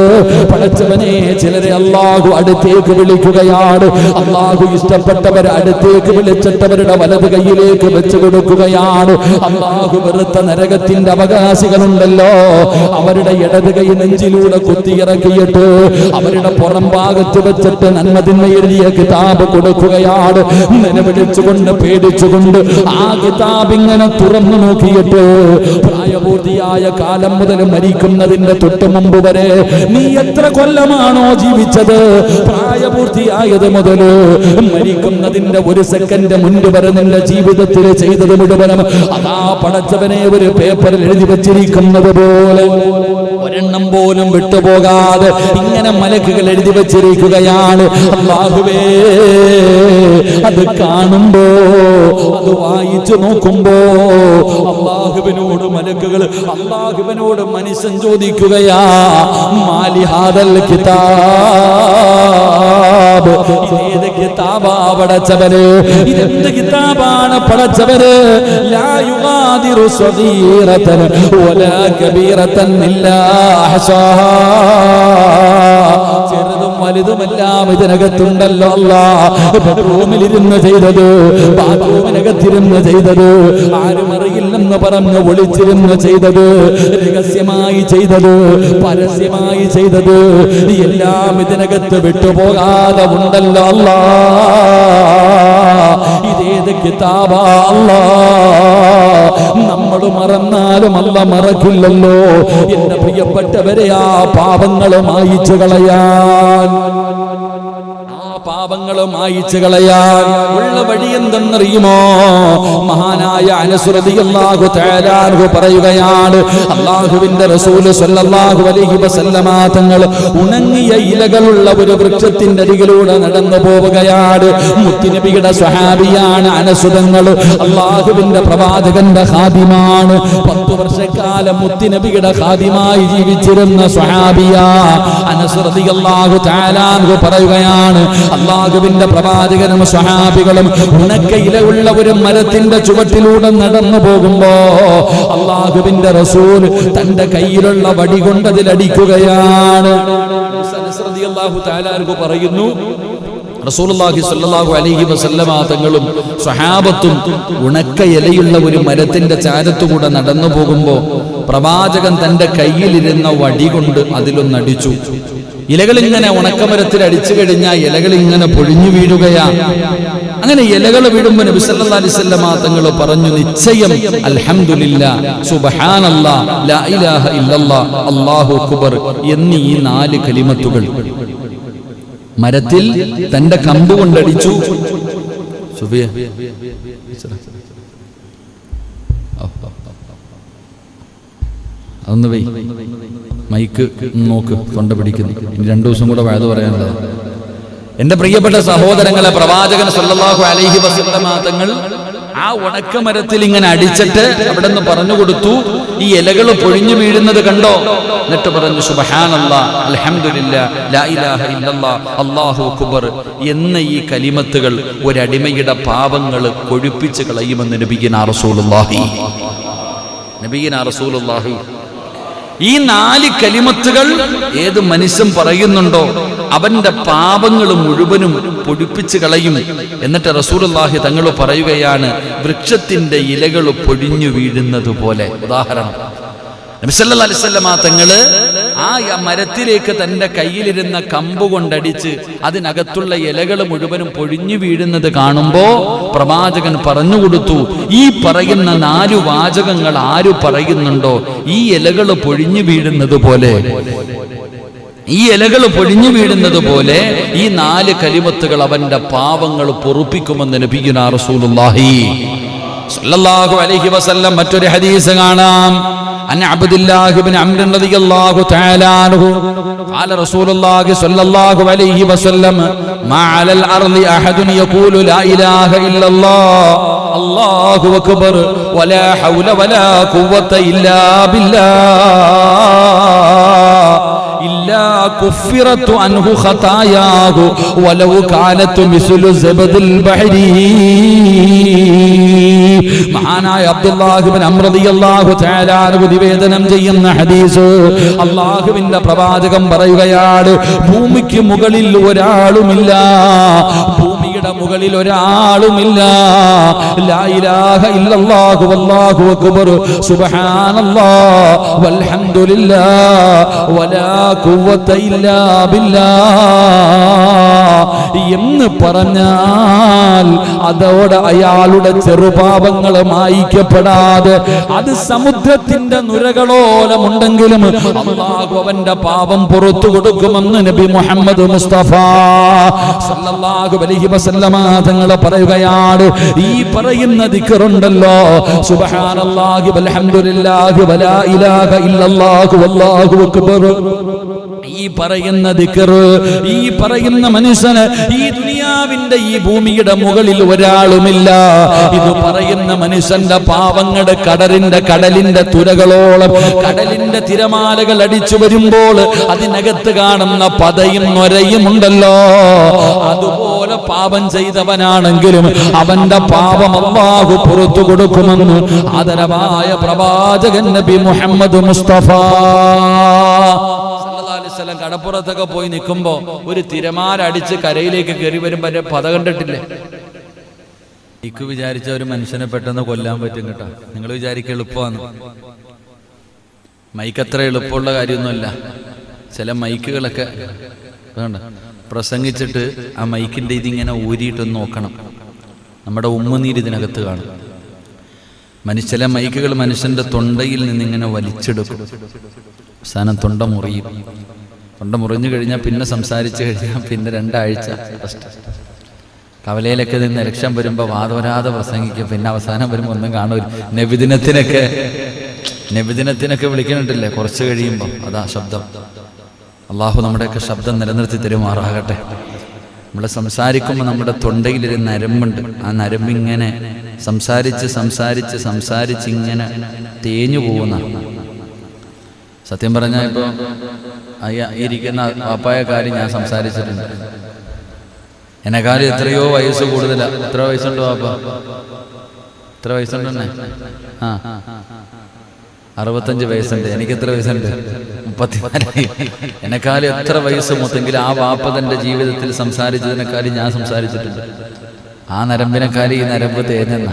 പടച്ചവനെ, ചിലരെ അല്ലാഹു അടുത്തേക്ക് വിളിക്കുകയാണ്. അല്ലാഹു ഇഷ്ടപ്പെട്ടവരെ അടുത്തേക്ക് വിളിച്ചിട്ടവരുടെ വലത് കൈയിലേക്ക് വെച്ചു കൊടുക്കുകയാണ്. അല്ലാഹു വെറുത്ത നരകത്തിന്റെ അവകാശികളുണ്ടല്ലോ, അവരുടെ ഇടത് കൈ നെഞ്ചിലൂടെ കുത്തിയിറക്കിയിട്ട് അവരുടെ പുറം ഭാഗത്ത് വെച്ചിട്ട് നന്മതിന്മ എഴുതിയ കിതാബ് കൊടുക്കുകയാണ്. നിലവിളിച്ചുകൊണ്ട് പേടിച്ചുകൊണ്ട് ആ കിതാബ് ഇങ്ങനെ തുറന്നു നോക്കിയിട്ട് പ്രായപൂർത്തിയായ കാലം മുതൽ മരിക്കുന്നതിന്റെ തൊട്ട് മുമ്പ് വരെ നീ എത്ര കൊല്ലമാണോ ജീവിച്ചത്, പ്രായപൂർത്തിയായത് മുതൽ മരിക്കുന്നതിന്റെ ഒരു സെക്കൻഡ് മുൻപ് വരെ നിന്റെ ജീവിതത്തിൽ ചെയ്തത് മുഴുവനും അതാ പടച്ചവനെ ഒരു പേപ്പറിൽ എഴുതി വച്ചിരിക്കുന്നത് പോലെ ഒരെണ്ണം പോലും വിട്ടുപോകാതെ ഇങ്ങനെ മലക്കുകൾ എഴുതി വച്ചിരിക്കുകയാണ്. അല്ലാഹുവേ, അത് കാണുമ്പോ, അത് വായിച്ചു നോക്കുമ്പോ അല്ലാഹുവിനോട് മലക്കുകൾ, അല്ലാഹുവിനോട് മനുഷ്യൻ ചോദിക്കുകയാ, മാലി ഹാദൽ കിതാബ്, ഇതേത് കിതാബാ പടച്ചവന്, ഇതെന്ത് കിതാബാണ് പടച്ചവന്, ലാ യുഗാദിറു സഗീറതൻ വലാ കബീറതൻ ഇല്ലാ അഹ്സാഹാ, ചെറുതും വലുതുമെല്ലാം ഇതിനകത്തുണ്ടല്ലോ. അല്ലാഹ് ബെഡ്റൂമിലിരുന്ന് ചെയ്തത്, ബാത്റൂമിനകത്തിരുന്ന് ചെയ്തത്, ആരും അറിയില്ലെന്ന് പറഞ്ഞ് ഒളിച്ചിരുന്ന് ചെയ്തത്, രഹസ്യമായി ചെയ്തത്, പരസ്യമായി ചെയ്തത്, എല്ലാം ഇതിനകത്ത് വിട്ടുപോകാതെ ഉണ്ടല്ലോ. അല്ലാഹ് ഇതേത് കിതാബാ അല്ലാഹ്, നമ്മൾ മറന്നാലും അല്ല മറക്കില്ലല്ലോ. എന്റെ പ്രിയപ്പെട്ടവരെ, ആ പാപങ്ങൾ മായിച്ചു കളയാൻ, പാപങ്ങളും മായിച്ചു കളയാൻ ഉള്ള വഴി എന്തെന്നറിയുമോ? മഹാനായ അനസ് റളിയല്ലാഹു തആല അൻഹു പറയുകയാണ്, അല്ലാഹുവിന്റെ റസൂൽ സ്വല്ലല്ലാഹു അലൈഹി വസല്ലമ തങ്ങൾ ഉണങ്ങിയ ഇലകളുള്ള ഒരു വൃക്ഷത്തിന്റെ അരികിലൂടെ നടന്നു പോവുകയാണ്. മുത്തുനബിയുടെ സ്വഹാബിയാണ് അനസ് തങ്ങൾ, അല്ലാഹുവിന്റെ പ്രവാചകന്റെ ഖാദിമാണ്. 10 വർഷക്കാലം മുത്തുനബിയുടെ ഖാദിമായി ജീവിച്ചിരുന്ന സ്വഹാബിയാ അനസ് റളിയല്ലാഹു തആല അൻഹു പറയുകയാണ്, അല്ലാഹുവിന്റെ പ്രവാചകനും സ്വഹാബികളും ഉണക്കയിലുള്ള ഒരു മരത്തിന്റെ ചുവട്ടിലൂടെ നടന്നു പോകുമ്പോ അല്ലാഹുവിന്റെ റസൂൽ തന്റെ കയ്യിലുള്ള വടി കൊണ്ട് അതിലടിക്കുകയാണ്. അനസ് റളിയല്ലാഹു തആല അൻഹു പറയുന്നു, റസൂലുള്ളാഹി സ്വല്ലല്ലാഹു അലൈഹി വസല്ലമ തങ്ങളും സ്വഹാബത്തും ഉണക്കയിലയുള്ള ഒരു മരത്തിന്റെ ചാരത്തുകൂടെ നടന്നു പോകുമ്പോ പ്രവാചകൻ തന്റെ കയ്യിലിരുന്ന വടി കൊണ്ട് അതിലൊന്നടിച്ചു. ഇലകളിങ്ങനെ ഉണക്കമരത്തിൽ അടിച്ചു കഴിഞ്ഞാൽ ഇലകൾ ഇങ്ങനെ പൊഴിഞ്ഞു വീഴുകയാ. അങ്ങനെ ഇലകൾ വീഴുമ്പോൾ നബി സല്ലല്ലാഹു അലൈഹി വസല്ലമ തങ്ങൾ പറഞ്ഞു, നിശ്ചയം അൽഹംദുലില്ലാ, സുബ്ഹാനല്ലാഹ്, ലാ ഇലാഹ ഇല്ലല്ലാഹ്, അല്ലാഹു അക്ബർ എന്നീ 4 കലിമത്തുകൾ മരത്തിൽ തന്റെ കമ്പ് കൊണ്ടടിച്ചു. അതൊന്ന് വൈ, മൈക്ക് നോക്ക്, തൊണ്ട പിടിക്കുന്നു. ഇനി 2 ദിവസം കൂടെ വയത് പറയാനുള്ളത്. എന്റെ പ്രിയപ്പെട്ട സഹോദരങ്ങളെ, പ്രവാചകൻ സല്ലല്ലാഹു അലൈഹി വസല്ലമ തങ്ങൾ ആ ഉണക്കമരത്തിൽ ഇങ്ങനെ അടിച്ചിട്ട് അവിടെ നിന്ന് പറഞ്ഞു കൊടുത്തു, ഈ ഇലകൾ പൊഴിഞ്ഞു വീഴുന്നത് കണ്ടോ? എന്നിട്ട് പറഞ്ഞു, സുബ്ഹാനല്ലാഹ്, അൽഹംദുലില്ലാ, ലാ ഇലാഹ ഇല്ലല്ലാഹ്, അല്ലാഹു അക്ബർ എന്ന ഈ കലിമത്തുകൾ ഒരടിമയുടെ പാപങ്ങൾ കൊഴുപ്പിച്ച് കളയുമെന്ന് നബിയുനാ റസൂലുള്ളാഹി. ഈ 4 കലിമത്തുകൾ ഏത് മനുഷ്യൻ പറയുന്നുണ്ടോ അവന്റെ പാപങ്ങൾ മുഴുവനും പൊടിപ്പിച്ച് കളയും. എന്നിട്ട് റസൂലുള്ളാഹി തങ്ങൾ പറയുകയാണ്, വൃക്ഷത്തിന്റെ ഇലകൾ പൊടിഞ്ഞു വീഴുന്നത് പോലെ. ഉദാഹരണം, നബി സല്ലല്ലാഹു അലൈഹി വസല്ലമ തങ്ങള് ആ മരത്തിലേക്ക് തന്റെ കയ്യിലിരുന്ന കമ്പ് കൊണ്ടടിച്ച് അതിനകത്തുള്ള ഇലകൾ മുഴുവനും പൊഴിഞ്ഞു വീഴുന്നത് കാണുമ്പോ പ്രവാചകൻ പറഞ്ഞു കൊടുത്തു, ഈ പറയുന്ന 4 വാചകങ്ങൾ ആര് പറയുന്നുണ്ടോ ഈ ഇലകൾ പൊഴിഞ്ഞു വീഴുന്നത് പോലെ, ഈ ഇലകൾ പൊഴിഞ്ഞു വീഴുന്നത് പോലെ ഈ 4 കലിമത്തുകൾ അവന്റെ പാവങ്ങൾ പൊറുപ്പിക്കുമെന്ന് നബിയുനാ റസൂലുള്ളാഹി സ്വല്ലല്ലാഹു അലൈഹി വസല്ലം. മറ്റൊരു ഹദീസ് കാണാം, അൻ അബ്ദുല്ലാഹി ഇബ്നു അംർ റളിയല്ലാഹു തആല അൻഹു ഖാല റസൂലുള്ളാഹി സ്വല്ലല്ലാഹു അലൈഹി വസല്ലം, മാ അലൽ അർളി അഹദുൻ യഖൂലു ലാ ഇലാഹ ഇല്ലല്ലാഹ് അല്ലാഹു അക്ബർ വലാ ഹൗല വലാ ഖുവത ഇല്ലാ ബില്ലാഹ് ഇല്ലാ കുഫിറതു അൻഹു ഖതായാഹു വലൗ കാനതു മിസ്ലു സബദിൽ ബഹരി. മഹാനായ അബ്ദുല്ലാഹി ഇബ്നു അംർ റളിയല്ലാഹു തആല അൻഹു നിവേദനം ചെയ്യുന്ന ഹദീസ്, അല്ലാഹുവിന്റെ പ്രവാചകൻ പറയുകയാണ്, ഭൂമിക്ക് മുകളിൽ ഒരാളുമില്ല, ഭൂമിയുടെ ഭൂമിയുടെ മുകളിൽ ഒരാളുമില്ല. ലാ ഇലാഹ ഇല്ലല്ലാഹു വല്ലാഹു അക്ബർ സുബ്ഹാനല്ലാഹ് വൽഹംദുലില്ലാഹ് വലാ ഖുവത ഇല്ലാ ബില്ലാഹ് എന്ന് പറഞ്ഞാൽ അതോടെ അയാളുടെ ചെറുപാപങ്ങൾ മായ്ക്കപ്പെടാതെ അത് സമുദ്രത്തിന്റെ നുരകളോലമുണ്ടെങ്കിലും അല്ലാഹു അവന്റെ പാപം പുറത്തു കൊടുക്കുമെന്ന് നബി മുഹമ്മദ് മുസ്തഫ സല്ലല്ലാഹു അലൈഹി വസല്ലമ തങ്ങൾ പറയുകയാണ്. ഈ പറയുന്ന ദിക്റുണ്ടല്ലോ, സുബ്ഹാനല്ലാഹി വൽഹംദുലില്ലാഹി വലാ ഇലാഹ ഇല്ലല്ലാഹു വല്ലാഹു അക്ബർ, ഈ പറയുന്ന ദിക്ർ, ഈ പറയുന്ന മനുഷ്യന് ഈ ദുനിയാവിന്റെ ഈ ഭൂമിയുടെ മുകളിൽ ഒരാളുമില്ല. ഇത് പറയുന്ന മനുഷ്യന്റെ പാവങ്ങളുടെ കടലിന്റെ തുരകളോളം, കടലിന്റെ തിരമാലകൾ അടിച്ചു വരുമ്പോൾ അതിനകത്ത് കാണുന്ന പതയും നൊരയും ഉണ്ടല്ലോ, അതുപോലെ പാപം ചെയ്തവനാണെങ്കിലും അവന്റെ പാപം അല്ലാഹു പുറത്തു കൊടുക്കുമെന്ന് ആദരവായ പ്രവാചകൻ നബി മുഹമ്മദ് മുസ്തഫ കടപ്പുറത്തൊക്കെ പോയി നിൽക്കുമ്പോ ഒരു തിരമാല അടിച്ച് കരയിലേക്ക് കയറി വരുമ്പോ പത കണ്ടിട്ടില്ലേ? ഇക്ക് വിചാരിച്ച ഒരു മനുഷ്യനെ പെട്ടെന്ന് കൊല്ലാൻ പറ്റും കേട്ടോ. നിങ്ങൾ വിചാരിക്കുക എളുപ്പമാണ്. മൈക്ക് അത്ര എളുപ്പമുള്ള കാര്യമൊന്നുമല്ല. ചില മൈക്കുകളൊക്കെ പ്രസംഗിച്ചിട്ട് ആ മൈക്കിന്റെ ഇതിങ്ങനെ ഊരിയിട്ടൊന്ന് നോക്കണം. നമ്മുടെ ഉമ്മനീര് ഇതിനകത്ത് കാണും. ചില മൈക്കുകൾ മനുഷ്യന്റെ തൊണ്ടയിൽ നിന്നിങ്ങനെ വലിച്ചെടുക്കും. അവസാനം തൊണ്ട മുറിയും. തൊണ്ട മുറിഞ്ഞു കഴിഞ്ഞാൽ പിന്നെ സംസാരിച്ചു കഴിഞ്ഞാൽ പിന്നെ 2 ആഴ്ച കവലയിലൊക്കെ നിന്ന് ഇലക്ഷൻ വരുമ്പോൾ വാദവരാതെ പ്രസംഗിക്കും. പിന്നെ അവസാനം വരുമ്പോൾ ഒന്നും കാണൂല. നബിദിനത്തിനൊക്കെ വിളിക്കുന്നുണ്ടല്ലേ കുറച്ച് കഴിയുമ്പോൾ, അതാ ശബ്ദം. അള്ളാഹു നമ്മുടെയൊക്കെ ശബ്ദം നിലനിർത്തി തരുമാറാകട്ടെ. നമ്മൾ സംസാരിക്കുമ്പോൾ നമ്മുടെ തൊണ്ടയിലൊരു നരമ്പുണ്ട്. ആ നരമ്പിങ്ങനെ സംസാരിച്ച് ഇങ്ങനെ തേഞ്ഞു പോകുന്ന. സത്യം പറഞ്ഞാൽ ഇപ്പോൾ ഇരിക്കുന്ന വാപ്പായ കാര്യം ഞാൻ സംസാരിച്ചിട്ടുണ്ട്. എന്നെക്കാളും എത്രയോ വയസ്സ് കൂടുതലാണ്. എത്ര വയസ്സുണ്ട് വാപ്പ? എത്ര വയസ്സുണ്ടെന്നെ? 65 വയസ്സുണ്ട്. എനിക്ക് എത്ര വയസ്സുണ്ട്? 34. എന്നെക്കാളും എത്ര വയസ്സ് മൊത്തമെങ്കിൽ ആ വാപ്പ തൻ്റെ ജീവിതത്തിൽ സംസാരിച്ചതിനെക്കാളും ഞാൻ സംസാരിച്ചിട്ടുണ്ട്. ആ നരമ്പിനെക്കാളും ഈ നരമ്പ് തേഞ്ഞെന്ന.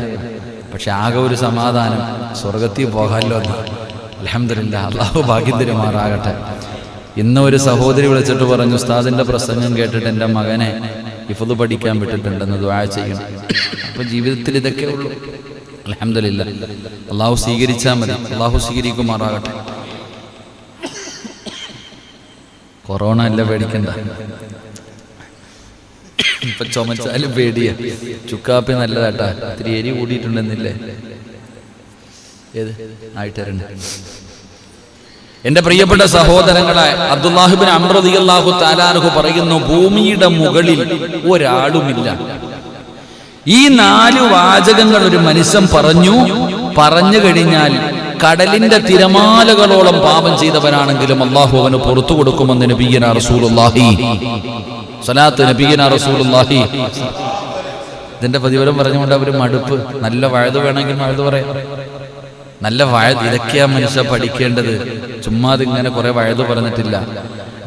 പക്ഷെ ആകെ ഒരു സമാധാനം, സ്വർഗത്തിൽ പോകാമല്ലോ എന്ന്. അൽഹംദുലില്ലാഹ്, അല്ലാഹു ഭാഗ്യം തരുമാറാകട്ടെ. ഇന്ന് ഒരു സഹോദരി വിളിച്ചിട്ട് പറഞ്ഞു, ഉസ്താദിന്റെ പ്രസംഗം കേട്ടിട്ട് എൻ്റെ മകനെ ഹിഫ്ള് പഠിക്കാൻ വിട്ടിട്ടുണ്ടെന്ന് ദുആ ചെയ്യണം. അപ്പൊ ജീവിതത്തിൽ ഇതൊക്കെ ഉള്ളൂ. അൽഹംദുലില്ലാഹ്, അല്ലാഹു സ്വീകരിച്ചാൽ മതി. അല്ലാഹു സ്വീകരിക്കുമാറാകട്ടെ. കൊറോണ അല്ല പേടിക്കണ്ട. ഇപ്പൊ ചുമച്ചാലും പേടിയാ. ചുക്കാപ്പി നല്ലതാട്ടാ. ഇത്തിരി എരി കൂടിയിട്ടുണ്ടെന്നില്ലേ? ഏത് ആയിട്ടുണ്ട്. എന്റെ പ്രിയപ്പെട്ട സഹോദരങ്ങളെ, അബ്ദുല്ലാഹ് ഇബ്നു അംർ റളിയല്ലാഹു തആല അൻഹു പറയുന്നു, ഭൂമിയുടെ മുകളിൽ ഒരാളുമില്ല. ഈ 4 വാചകങ്ങൾ ഒരു മനുഷ്യൻ പറഞ്ഞു കഴിഞ്ഞാൽ കടലിന്റെ തിരമാലകളോളം പാപം ചെയ്തവനാണെങ്കിലും അല്ലാഹു അവന് പുറത്തു കൊടുക്കുമെന്ന് നബിയനാ റസൂലുള്ളാഹി സ്വലാത്ത് നബിയനാ റസൂലുള്ളാഹി. ഇതിന്റെ പ്രതിഫലം പറഞ്ഞുകൊണ്ട് അവർ മടുപ്പ്. നല്ല വഴുത് വേണമെങ്കിൽ വഴുത് പറയാം. നല്ല വഴുത് ഇതൊക്കെയാ മനുഷ്യ പഠിക്കേണ്ടത്. ചുമ്മാ ഇങ്ങനെ കുറെ വഴുത് പറഞ്ഞിട്ടില്ല.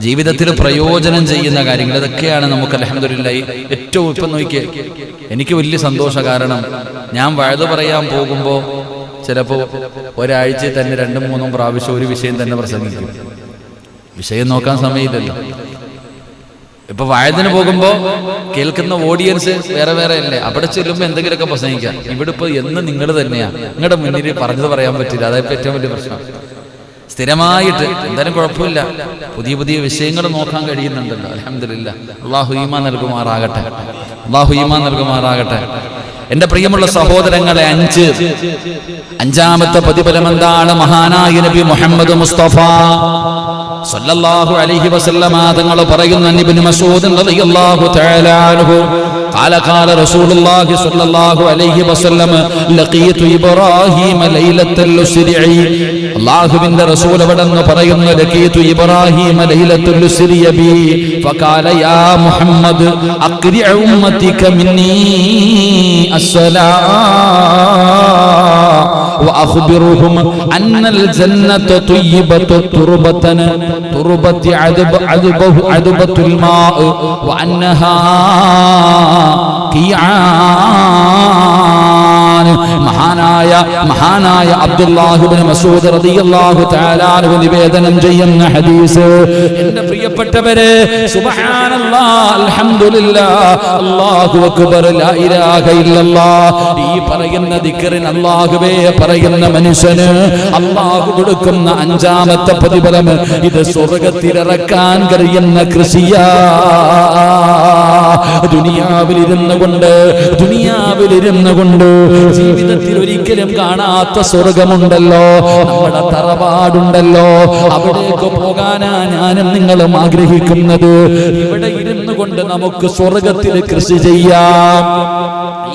ജീവിതത്തിൽ പ്രയോജനം ചെയ്യുന്ന കാര്യങ്ങൾ ഇതൊക്കെയാണ് നമുക്ക് അൽഹംദുലില്ലാഹ് ഏറ്റവും. ഇപ്പം നോക്കിയേ, എനിക്ക് വലിയ സന്തോഷം. കാരണം ഞാൻ വഴുത് പറയാൻ പോകുമ്പോൾ ചിലപ്പോൾ ഒരാഴ്ചയിൽ തന്നെ 2-3 പ്രാവശ്യം ഒരു വിഷയം തന്നെ പ്രസംഗിക്കും. വിഷയം നോക്കാൻ സമയമില്ലല്ലോ. ഇപ്പൊ വഴുതിന് പോകുമ്പോ കേൾക്കുന്ന ഓഡിയൻസ് വേറെ വേറെ അല്ലേ. അവിടെ ചെല്ലുമ്പോ എന്തെങ്കിലുമൊക്കെ പ്രസംഗിക്കാം. ഇവിടെ ഇപ്പൊ എന്ന് നിങ്ങൾ തന്നെയാ, നിങ്ങളുടെ മുന്നിൽ പറഞ്ഞത് പറയാൻ പറ്റില്ല. അതായത് ഏറ്റവും വലിയ പ്രശ്നം. സ്ഥിരമായിട്ട് എന്തായാലും കുഴപ്പമില്ല, പുതിയ വിഷയങ്ങൾ നോക്കാൻ കഴിയുന്നുണ്ടല്ലോ. അൽഹംദുലില്ലാഹ്, അല്ലാഹു ഈമാൻ നൽകുമാറാകട്ടെ. അല്ലാഹു ഈമാൻ നൽകുമാറാകട്ടെ. എന്റെ പ്രിയമുള്ള സഹോദരങ്ങളെ, 5ാമത്തെ പ്രതിഫലം എന്താണ്? മഹാനായ നബി മുഹമ്മദ് മുസ്തഫ സല്ലല്ലാഹു അലൈഹി വസല്ലമ തങ്ങൾ പറയുന്നു, ഇബ്നു മസ്ഊദ് റളിയല്ലാഹു തആല അൻഹു قال قال رسول الله صلى الله عليه وسلم لقيت ابراهيم ليله الاسرع. അല്ലാഹുവിന്റെ റസൂൽ അവിടെന്ന് പറയുന്നു, ലഖീതു ഇബ്രാഹീമ ലൈലത്തുൽ ഉസ്രി ബി ഫഖാല യാ മുഹമ്മദ് അഖ്രി ഉമ്മതിക മിന്നി അസ്സലാം وأخبرهم أن الجنة طيبة تربة عذبة الماء وأنها മഹാനായ അബ്ദുല്ലാഹ് ഇബ്നു മസ്ഊദ് റളിയല്ലാഹു തആല അൻഹു നിവേദനം ചെയ്യുന്ന ഹദീസ്. എന്റെ പ്രിയപ്പെട്ടവരെ, സുബ്ഹാനല്ലാഹ്, അൽഹംദുലില്ലാഹ്, അല്ലാഹു അക്ബർ, ലാ ഇലാഹ ഇല്ലല്ലാഹ്, ഈ പറയുന്ന ദിക്റിൻ അല്ലാഹുവേ പറയുന്ന മനുഷ്യന് അല്ലാഹു കൊടുക്കുന്ന അഞ്ചാമത്തെ പ്രതിഫലം ഇത് സ്വർഗ്ഗത്തിലിറക്കാൻ കഴിയുന്ന കൃഷിയാ. ദുനിയാവിലിരുന്നു കൊണ്ട് ജീവിതത്തിൽ ഒരിക്കലും കാണാത്ത സ്വർഗമുണ്ടല്ലോ, നമ്മുടെ തറവാടുണ്ടല്ലോ, അവിടേക്ക് പോകാനാ ഞാനും നിങ്ങളും ആഗ്രഹിക്കുന്നത്. ഇവിടെ ഇരുന്നു കൊണ്ട് നമുക്ക് സ്വർഗത്തിൽ കൃഷി ചെയ്യാം.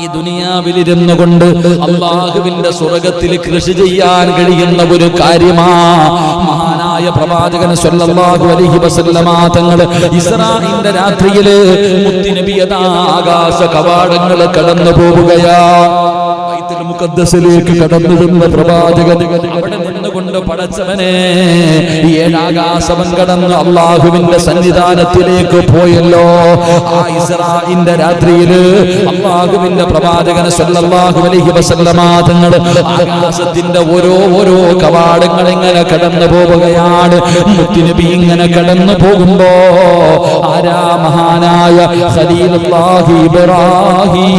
ഈ ദുനിയാവിലിരുന്നു കൊണ്ട് അല്ലാഹുവിന്റെ സ്വർഗത്തിൽ കൃഷി ചെയ്യാൻ കഴിയുന്ന ഒരു കാര്യമാ. മഹാനായ പ്രവാചകൻ സ്വല്ലല്ലാഹു അലൈഹി വസല്ലമ തങ്ങൾ ഇസ്രാഈന്റെ രാത്രിയില് മുത്തുനബിയതാ ആകാശ കവാടങ്ങൾ കടന്നു പോവുകയാ. ബൈത്തുൽ മുഖദ്ദസിലേക്ക് കടന്നിരുന്ന പ്രവാചകൻ അവിടെ നിന്നുകൊണ്ട് പടച്ചവനെ ഏഴാകാശം കടന്ന് അല്ലാഹുവിന്റെ സന്നിധാനത്തിലേക്ക് പോയല്ലോ. ആ ഇസ്രാഈന്റെ രാത്രിയില് അല്ലാഹുവിന്റെ പ്രവാചകൻ സ്വല്ലല്ലാഹു അലൈഹി വസല്ലമ തങ്ങൾ ആകാശത്തിന്റെ ഓരോ കവാടങ്ങൾ ഇങ്ങനെ കടന്നു പോവുകയാണ്. മുത്തുനബി ഇങ്ങനെ കടന്നു പോകുമ്പോ ആരാ? മഹാനായ ഖലീലുല്ലാഹി ഇബ്രാഹിം,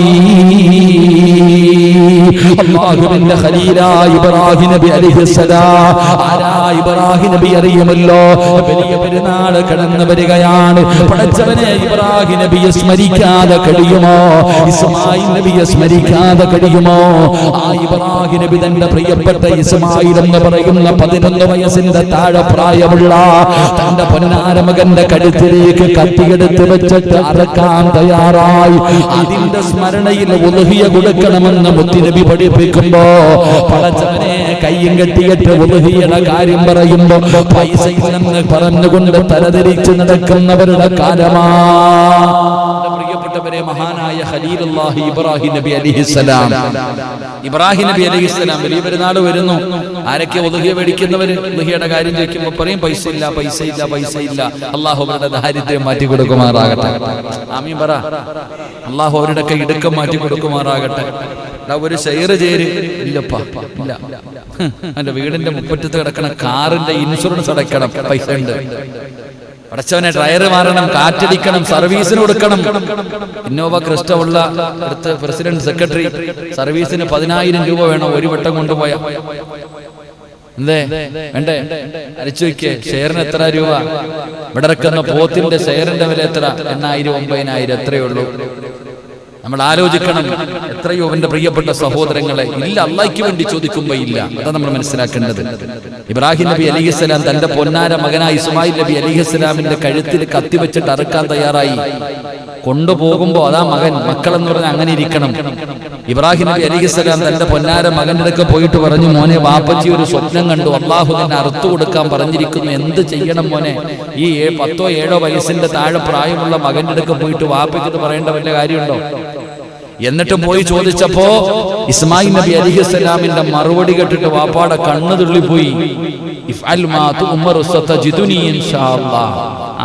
അല്ലാഹുവിന്റെ ഖലീലായ ഇബ്രാഹിം നബി അലൈഹിസ്സലാം. ആരാ ഇബ്രാഹിം നബി? അറിയുമല്ലോ, വലിയ പെരുന്നാൾ കടന്നു വരികയാണ്. പടച്ചവനെ, ഇബ്രാഹിം നബിയെ സ്മരിക്കാതെ കഴിയുമോ? ഇസ്മായിൽ നബിയെ സ്മരിക്കാതെ കഴിയുമോ? ആ ഇബ്രാഹിം നബി തന്റെ പ്രിയപ്പെട്ട ഇസ്മായിൽ എന്ന് പറയുന്ന 11 വയസ്സിന്റെ താഴെ പ്രായമുള്ള തന്റെ പൊന്നാര മകന്റെ കഴുത്തിലേക്ക് കത്തിയെടുത്ത് വെച്ചിട്ട് അറക്കാൻ തയ്യാറായി. അതിന്റെ സ്മരണയിൽ ഉളുഹിയ കൊടുക്കണമെന്ന് മുത്തുനബി പഠിപ്പിക്കുമ്പോ പടച്ചവനെ കയ്യും കെട്ടിയിട്ട് ഉളുഹിയുടെ കാര്യം പറയുമ്പോ പൈസയില്ലെന്ന് പറഞ്ഞുകൊണ്ട് തലതിരിച്ച് നടക്കുന്നവരുടെ കാലമാ. പ്രിയപ്പെട്ടവരെ, മഹാനായ ഖലീലുല്ലാഹി ഇബ്രാഹിം നബി അലൈഹിസ്സലാം, ഇബ്രാഹിം നബി അലൈഹിസ്സലാം വലിയ പെരുന്നാൾ വരുന്നു. ആരൊക്കെ ഉളുഹിയ മേടിക്കുന്നവര് ഉളുഹിയുടെ കാര്യം ചോദിക്കുമ്പോ പറയും പൈസ ഇല്ല. അല്ലാഹു അവരുടെ ദാരിദ്ര്യം മാറ്റി കൊടുക്കുമാറാകട്ടെ. ആമീൻ പറ. അല്ലാഹു അവരുടെ കൈ ഇടുക്കം മാറ്റി കൊടുക്കുമാറാകട്ടെ. ഒരു ഷെയർ ചേര് ഇല്ലപ്പാ, ഇല്ല. എന്റെ വീടിന്റെ മുപ്പറ്റത്ത് കിടക്കണ കാറിന്റെ ഇൻഷുറൻസ് അടയ്ക്കണം, പൈസ ഉണ്ട്. അടച്ചവനെ ടയർ മാറണം, കാറ്റടിക്കണം, സർവീസിന് കൊടുക്കണം. ഇന്നോവ ക്രിസ്റ്റ ഉള്ള അടുത്ത് പ്രസിഡന്റ് സെക്രട്ടറി സർവീസിന് 10,000 രൂപ വേണം ഒരു വട്ടം കൊണ്ടുപോയ. എന്തേ വേണ്ടേ? അരിച്ചു വയ്ക്ക്. ഷെയറിന് എത്ര രൂപ? ഇവിടെ ഇറക്കുന്ന പോത്തിന്റെ ഷെയറിന്റെ വില എത്ര? 8,000, 9,000 എത്രയേ ഉള്ളൂ. നമ്മൾ ആലോചിക്കണം. എത്രയോ എന്റെ പ്രിയപ്പെട്ട സഹോദരങ്ങളെ, ഇല്ല, അല്ലാഹ്ക്ക് വേണ്ടി ചോദിക്കുമ്പോ ഇല്ല. അതാ നമ്മൾ മനസ്സിലാക്കേണ്ടത്. ഇബ്രാഹിം നബി അലൈഹിസ്സലാം തന്റെ പൊന്നാര മകനായ ഇസ്മായിൽ നബി അലൈഹിസ്സലാമിന്റെ കഴുത്തിൽ കത്തിവെച്ചിട്ട് അറുക്കാൻ തയ്യാറായി. കൊണ്ടുപോകുമ്പോ അതാ മക്കളെന്ന് പറഞ്ഞാൽ അങ്ങനെ ഇരിക്കണം. ഇബ്രാഹിം നബി അലൈഹിസ്സലാം തന്റെ പൊന്നാര മകന്റെ അടുക്ക പോയിട്ട് പറഞ്ഞു, മോനെ, വാപ്പച്ചി ഒരു സ്വപ്നം കണ്ടു, അല്ലാഹു നിന്നെ അറുത്തു കൊടുക്കാൻ പറഞ്ഞിരിക്കുന്നു, എന്ത് ചെയ്യണം മോനെ? ഈ 10 or 7 വയസ്സിന്റെ താഴെ പ്രായമുള്ള മകന്റെ അടുക്ക പോയിട്ട് വാപ്പയ്ക്ക് ഇത് പറയേണ്ട വല്ല കാര്യമുണ്ടോ? എന്നിട്ട് പോയി ചോദിച്ചപ്പോ ഇസ്മായിൽ നബി അലൈഹിസ്സലാമിന്റെ മറുപടി കേട്ടിട്ട് വാപ്പാടെ കണ്ണു തുള്ളിപ്പോയി.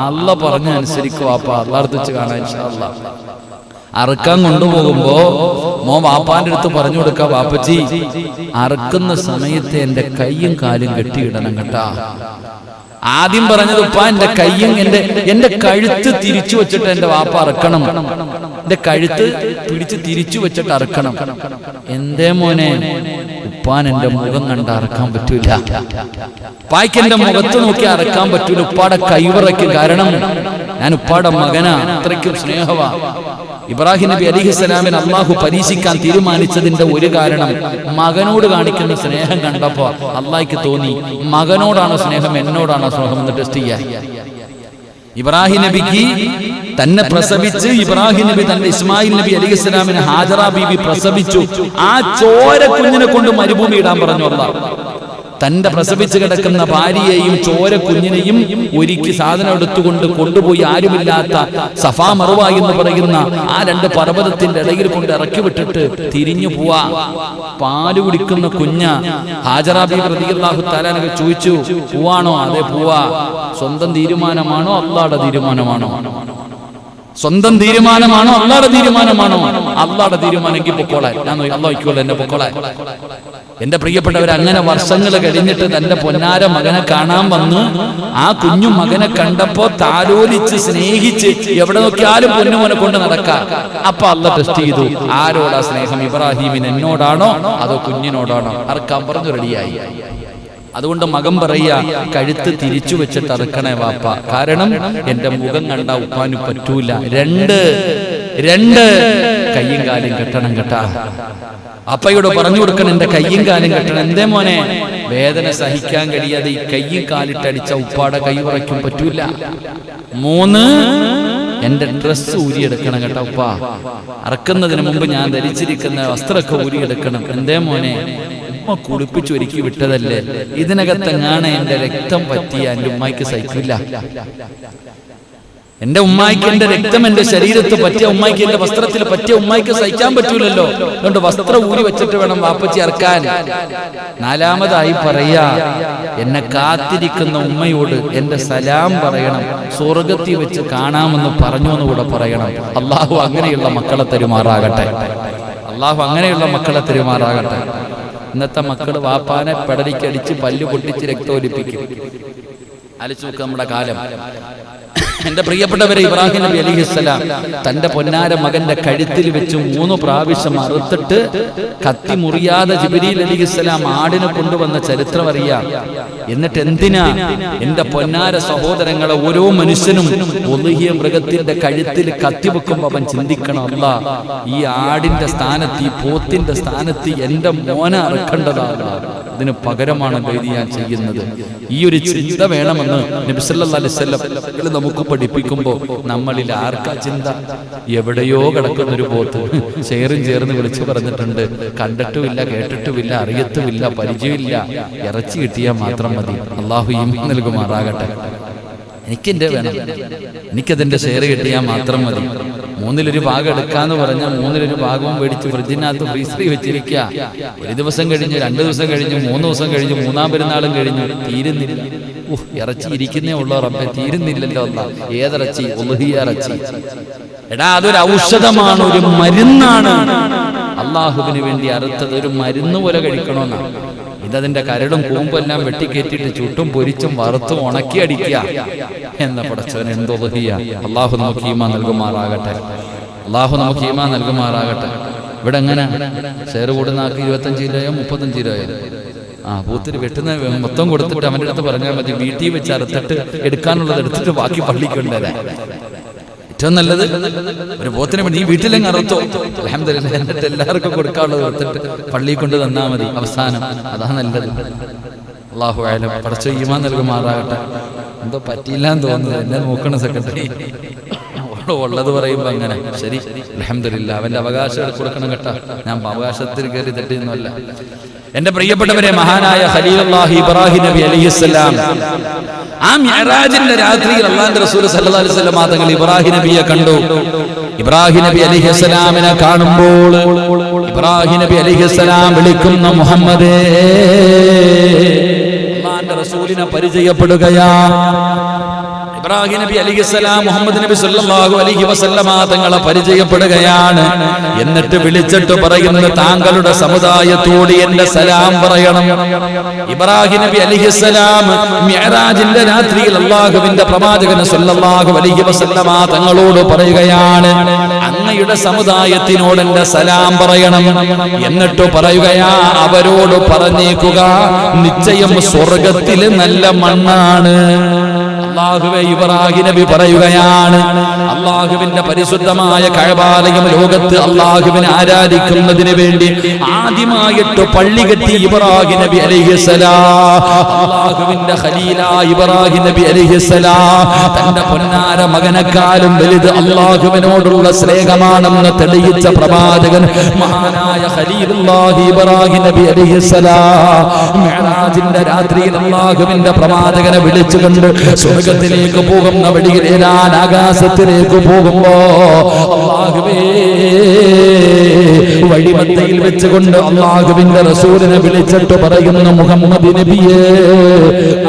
അല്ലാഹ് പറഞ്ഞ അനുസരിക്കും വാപ്പ, അല്ലാഹ് കാണാൻ ഇൻഷാ അല്ലാഹ്. അറുക്കാൻ കൊണ്ടുപോകുമ്പോ വാപ്പാന്റെ അടുത്ത് പറഞ്ഞു കൊടുക്ക, വാപ്പച്ചി അറുക്കുന്ന സമയത്ത് എന്റെ കയ്യും കാലും കെട്ടിയിടണം കേട്ടാ. ആദ്യം പറഞ്ഞത്, ഉപ്പ എന്റെ കയ്യും എന്റെ കഴുത്ത് തിരിച്ചു വെച്ചിട്ട് എന്റെ വാപ്പ അറക്കണം, എന്റെ കഴുത്ത് പിടിച്ച് തിരിച്ചു വെച്ചിട്ട് അറക്കണം. എന്തേ മോനെ? ഉപ്പാൻ എന്റെ മുഖം കണ്ട് അറക്കാൻ പറ്റൂല, ഉപ്പായ്ക്ക് എന്റെ മുഖത്ത് നോക്കി അറക്കാൻ പറ്റൂല, ഉപ്പാടെ കൈവിറയ്ക്കും. കാരണം ഞാൻ ഉപ്പാടെ മകനാ, അത്രയ്ക്കും സ്നേഹവാ. ഇബ്രാഹിം നബി അലൈഹിസ്സലാമിനെ അല്ലാഹു പരീക്ഷിക്കാൻ തീരുമാനിച്ചതിന്റെ ഒരു കാരണം, മകനോട് കാണിക്കുന്ന സ്നേഹം കണ്ടപ്പോ അല്ലാഹ്ക്ക് തോന്നി മകനോടാണോ സ്നേഹം എന്നോടാണോ സ്നേഹം എന്ന് ടെസ്റ്റ് ചെയ്യാൻ. ഇബ്രാഹിം നബിക്ക് തന്നെ പ്രസവിച്ച് ഇബ്രാഹിം നബി തന്റെ ഇസ്മായിൽ നബി അലൈഹിസ്സലാമിനെ ഹാജറ ബീവി പ്രസവിച്ചു. ആ ചോര കുഞ്ഞിനെ കൊണ്ട് മരുഭൂമി ഇടാൻ പറഞ്ഞു അല്ലാഹ്. തന്റെ പ്രസവിച്ച് കിടക്കുന്ന ഭാര്യയെയും ചോര കുഞ്ഞിനെയും ഒരുക്കി സാധനം എടുത്തുകൊണ്ട് കൊണ്ടുപോയി ആരുമില്ലാത്ത സഫാ മറുവ എന്ന് പറയുന്ന ആ 2 പർവ്വതത്തിന്റെ ഇടയിൽ കൊണ്ട് ഇറക്കി വിട്ടിട്ട് തിരിഞ്ഞു പോവാ. പാല് കുടിക്കുന്ന കുഞ്ഞ ഹാജറ ബീവി റളിയല്ലാഹു തആല ചോദിച്ചു, പോവാണോ? അതെ പോവാ. സ്വന്തം തീരുമാനമാണോ അല്ലാഹുവിന്റെ തീരുമാനമാണോ? സ്വന്തം തീരുമാനമാണോ അള്ളാഹുടെ തീരുമാനമാണോ? അള്ളാഹുടെ തീരുമാനമെങ്കിൽ പൊക്കോളാൻ, ഞാൻ അള്ളാഹ് എന്നെ പൊക്കോളാൻ. എന്റെ പ്രിയപ്പെട്ടവർ, അങ്ങനെ വർഷങ്ങൾ കഴിഞ്ഞിട്ട് തന്റെ പൊന്നാര മകനെ കാണാൻ വന്ന് ആ കുഞ്ഞു മകനെ കണ്ടപ്പോ താലോലിച്ച് സ്നേഹിച്ച് എവിടെ നോക്കിയാലും പൊന്നുമോനെ കൊണ്ട് നടക്കാം. അപ്പൊ അള്ളാഹ് ടെസ്റ്റ് ചെയ്തു, ആരോടാ സ്നേഹം, ഇബ്രാഹിമിന് എന്നോടാണോ അതോ കുഞ്ഞിനോടാണോ? അറക്കാൻ പറഞ്ഞു, റെഡിയായി. അതുകൊണ്ട് മകൻ പറയാ, കഴുത്ത് തിരിച്ചു വെച്ചിട്ട് അറുക്കണേ വാപ്പ, കാരണം എന്റെ മുഖം കണ്ട ഉപ്പാന് പറ്റൂല. രണ്ട് കയ്യും കാലും കെട്ടണം കേട്ടാ. അപ്പയോട് പറഞ്ഞു കൊടുക്കണം, എന്റെ കയ്യും കാലും കെട്ടണം. എന്തേ മോനെ? വേദന സഹിക്കാൻ കഴിയാതെ ഈ കയ്യും കാലിട്ടടിച്ച ഉപ്പാടെ കൈ ഉറയ്ക്കും പറ്റൂല. 3, എന്റെ ഡ്രസ്സ് ഊരിയെടുക്കണം കേട്ടോ ഉപ്പ. അറക്കുന്നതിന് മുമ്പ് ഞാൻ ധരിച്ചിരിക്കുന്ന വസ്ത്രമൊക്കെ ഊരിയെടുക്കണം. എന്തേ മോനെ? ഉമ്മ കുളിപ്പിച്ചൊരുക്കി വിട്ടതല്ലേ, ഇതിനകത്തെങ്ങാണ് എന്റെ രക്തം പറ്റിയ എന്റെ ഉമ്മായിക്ക് സഹിക്കില്ല. എന്റെ ഉമ്മായിക്ക് എന്റെ രക്തം എന്റെ ശരീരത്ത് പറ്റിയ ഉമ്മായിക്ക് എന്റെ വസ്ത്രത്തിൽ പറ്റിയ ഉമ്മായിക്ക് സഹിക്കാൻ പറ്റൂലല്ലോ. അതുകൊണ്ട് വസ്ത്രം ഊരി വെച്ചിട്ട് വേണം വാപ്പച്ചി ഇറക്കാൻ. 4-മതായി പറയാ, എന്നെ കാത്തിരിക്കുന്ന ഉമ്മയോട് എന്റെ സലാം പറയണം, സ്വർഗത്തിൽ വെച്ച് കാണാമെന്ന് പറഞ്ഞു എന്നുകൂടെ പറയണം. അള്ളാഹു അങ്ങനെയുള്ള മക്കളെ തരുമാറാകട്ടെ. അള്ളാഹു അങ്ങനെയുള്ള മക്കളെ തരുമാറാകട്ടെ. ഇന്നത്തെ മക്കള് വാപ്പാനെ പെടലിക്കടിച്ച് പല്ലു പൊട്ടിച്ച് രക്തോലിപ്പിക്കും. ആലോചിച്ച് നോക്ക് നമ്മുടെ കാലം. എന്റെ പ്രിയപ്പെട്ടവരെ, ഇബ്രാഹിം നബി അലൈഹിസ്സലാം തന്റെ പൊന്നാര മകന്റെ കഴുത്തിൽ വെച്ച് 3 പ്രാവശ്യം അറുത്തിട്ട് കത്തി മുറിയാതെ ജിബ്രീൽ അലൈഹിസ്സലാം ആടിനെ കൊണ്ടുവന്ന ചരിത്രം അറിയാം. എന്നിട്ട് എന്തിനാ എന്റെ പൊന്നാര സഹോദരങ്ങളെ, ഓരോ മനുഷ്യനും ഒലുഹിയ മൃഗത്തിന്റെ കഴുത്തിൽ കത്തി വെക്കുമ്പോ അവൻ ചിന്തിക്കണം, അല്ലാ ഈ ആടിന്റെ സ്ഥാനത്ത്, ഈ പോത്തിന്റെ സ്ഥാനത്ത് എന്റെ മോനെ അറുക്കേണ്ടതാണ്. അതിന് പകരമാണല്ലോ ഇത് ഞാൻ ചെയ്യുന്നത്. ഈ ഒരു ചിന്ത വേണമെന്ന് നബി സല്ലല്ലാഹു അലൈഹി വസല്ലം നമുക്ക് പഠിപ്പിക്കുമ്പോൾ നമ്മളിൽ ആർക്കാ ചിന്ത? എവിടെയോ കിടക്കുന്നൊരു പോത്ത് ചേറും ചേർന്ന് വിളിച്ചു പറഞ്ഞിട്ടുണ്ട്, കണ്ടിട്ടുമില്ല, കേട്ടിട്ടുമില്ല, അറിയത്തുമില്ല, പരിചയമില്ല, ഇറച്ചി കിട്ടിയാൽ മാത്രം മതി. അള്ളാഹു ഈമാൻ നൽകുമാറാകട്ടെ. എനിക്കെന്റെ വേണം, എനിക്കതിന്റെ ഷെയർ കിട്ടിയാൽ മാത്രം മതി. 1/3 ഭാഗം എടുക്കാന്ന് പറഞ്ഞാൽ 1/3 ഭാഗവും മേടിച്ച് ഫ്രിഡ്ജിനകത്ത് ഫ്രീസറിൽ വെച്ചിരിക്കുക. ഒരു ദിവസം കഴിഞ്ഞ്, 2 ദിവസം കഴിഞ്ഞ്, 3 ദിവസം കഴിഞ്ഞ്, 3-ാം പെരുന്നാളും കഴിഞ്ഞു, തീരുന്നില്ല. ഇറച്ചി ഇരിക്കുന്നേ ഉള്ളോ റബ്ബേ, തീരുന്നില്ലല്ലോ. അല്ല, ഏതിറച്ചി? ഉളുഹിയ ഇറച്ചി. എടാ, അതൊരു ഔഷധമാണ്, ഒരു മരുന്നാണ്. അള്ളാഹുവിന് വേണ്ടി അറുത്തത് ഒരു മരുന്ന് പോലെ കഴിക്കണമെന്നാണ്. ഇതതിന്റെ കരടും കൂമ്പെല്ലാം വെട്ടിക്കേറ്റിട്ട് ചുട്ടും പൊരിച്ചും വറുത്തും ഉണക്കി അടിക്കുക എന്ന പടച്ചവൻ എന്തുഹിയ. അള്ളാഹു നമുക്ക് ഈമാൻ നൽകുമാറാകട്ടെ. അള്ളാഹു നമുക്ക് ഈമാൻ നൽകുമാറാകട്ടെ. ഇവിടെ എങ്ങനെ ഷെയർ കൂടുന്ന ആൾക്ക് 25 രൂപയോ 35 രൂപയോ? പൂത്തിരി വെട്ടുന്ന മൊത്തം കൊടുത്തിട്ട് അവൻ്റെ അടുത്ത് പറഞ്ഞാൽ മതി, വീട്ടിൽ വെച്ച് അറുത്തിട്ട് എടുക്കാനുള്ളത് എടുത്തിട്ട് ബാക്കി പള്ളിക്കൊണ്ടുവരാൻ. ഏറ്റവും നല്ലത് ഒരു പോത്തിനെ നീ വീട്ടിലെങ്ങ് അറുത്തോ, അൽഹംദുലില്ലാഹ്, എന്നിട്ട് എല്ലാവർക്കും കൊടുക്കാനുള്ളത് എടുത്തിട്ട് പള്ളിയിൽ കൊണ്ട് തന്നാൽ മതി അവസാനം. അതാ നല്ലത്. അല്ലാഹു അഅലം. പടച്ച ഈമാൻ നൽകുമാറാകട്ടെ. എന്തോ പറ്റിയില്ലാന്ന് തോന്നുന്നത്, എന്നെ നോക്കണ സെക്രട്ടറി ഉള്ളത് പറയുമ്പോ അങ്ങനെ. ശരി, അൽഹംദുലില്ലാഹ്, അവന്റെ അവകാശം കൊടുക്കണം കേട്ടോ. ഞാൻ അവകാശത്തിൽ കയറി തെറ്റിയൊന്നുമല്ല. എന്റെ പ്രിയപ്പെട്ടവരെ, മഹാനായ ഖലീലുല്ലാഹി ഇബ്രാഹിം നബി അലൈഹിസ്സലാം ആ മിഅ്റാജിന്റെ രാത്രിയിൽ അല്ലാഹുവിന്റെ റസൂൽ സല്ലല്ലാഹു അലൈഹി വസല്ലം തങ്ങൾ ഇബ്രാഹിം നബിയെ കണ്ടു. ഇബ്രാഹിം നബി അലൈഹിസ്സലാമിനെ കാണുമ്പോൾ ഇബ്രാഹിം നബി അലൈഹിസ്സലാം വിളിക്കുന്ന മുഹമ്മദേ, അല്ലാഹുവിന്റെ റസൂലിനെ പരിചയപ്പെടുകയാ. ഇബ്രാഹിം നബി അലൈഹിസ്സലാം മുഹമ്മദ് നബി സല്ലല്ലാഹു അലൈഹി വസല്ലമ തങ്ങളെ പരിചയപ്പെടുകയാണ്. എന്നിട്ട് വിളിച്ചിട്ട് പറയുന്നത്, താങ്കളുടെ സമുദായത്തോട് എന്റെ സലാം പറയണം. ഇബ്രാഹിം നബി അലൈഹിസ്സലാം മിഅ്റാജിന്റെ രാത്രിയിൽ അല്ലാഹുവിന്റെ പ്രവാചകൻ സല്ലല്ലാഹു അലൈഹി വസല്ലമ തങ്ങളോട് പറയുകയാണ്, അങ്ങയുടെ സമുദായത്തിനോട് എന്റെ സലാം പറയണം. എന്നിട്ട് പറയുകയാ, അവരോട് പറഞ്ഞേക്കുക, നിശ്ചയം സ്വർഗത്തിലെ നല്ല മണ്ണാണ്. അല്ലാഹുവേ, ഇബ്രാഹിം നബി പറയുകയാണ്, അല്ലാഹുവിന്റെ പരിശുദ്ധമായ കഅബാലയം ലോകത്ത് അല്ലാഹുവിനെ ആരാധിക്കുന്നതിന് വേണ്ടി ആദ്യമായിട്ട് പള്ളി കെട്ടി ഇബ്രാഹിം നബി അലൈഹിസ്സലാം. അല്ലാഹുവിന്റെ ഖലീലായ ഇബ്രാഹിം നബി അലൈഹിസ്സലാം തന്റെ പൊന്നാര മകനെക്കാളും വലുത് അല്ലാഹുവിനോടുള്ള സ്നേഹമാണെന്ന് തെളിയിച്ച പ്രവാചകൻ മഹാനായ ഖലീലുല്ലാഹി ഇബ്രാഹിം നബി അലൈഹിസ്സലാം മിഅ്റാജിന്റെ രാത്രിയിൽ അല്ലാഹുവിന്റെ പ്രവാചകനെ വിളിച്ചുകൊണ്ട് സ്വർഗത്തിലേക്ക് പോകുന്ന വഴിയിൽ ഏതാൻ ആകാശത്തിലേക്ക് പോകുമ്പോ അല്ലാഹുവേ വഴിമധ്യയിൽ വെച്ചുകൊണ്ട് അല്ലാഹുവിന്റെ റസൂലിനെ വിളിച്ചിട്ട് പറയുന്ന മുഹമ്മദ് നബിയേ,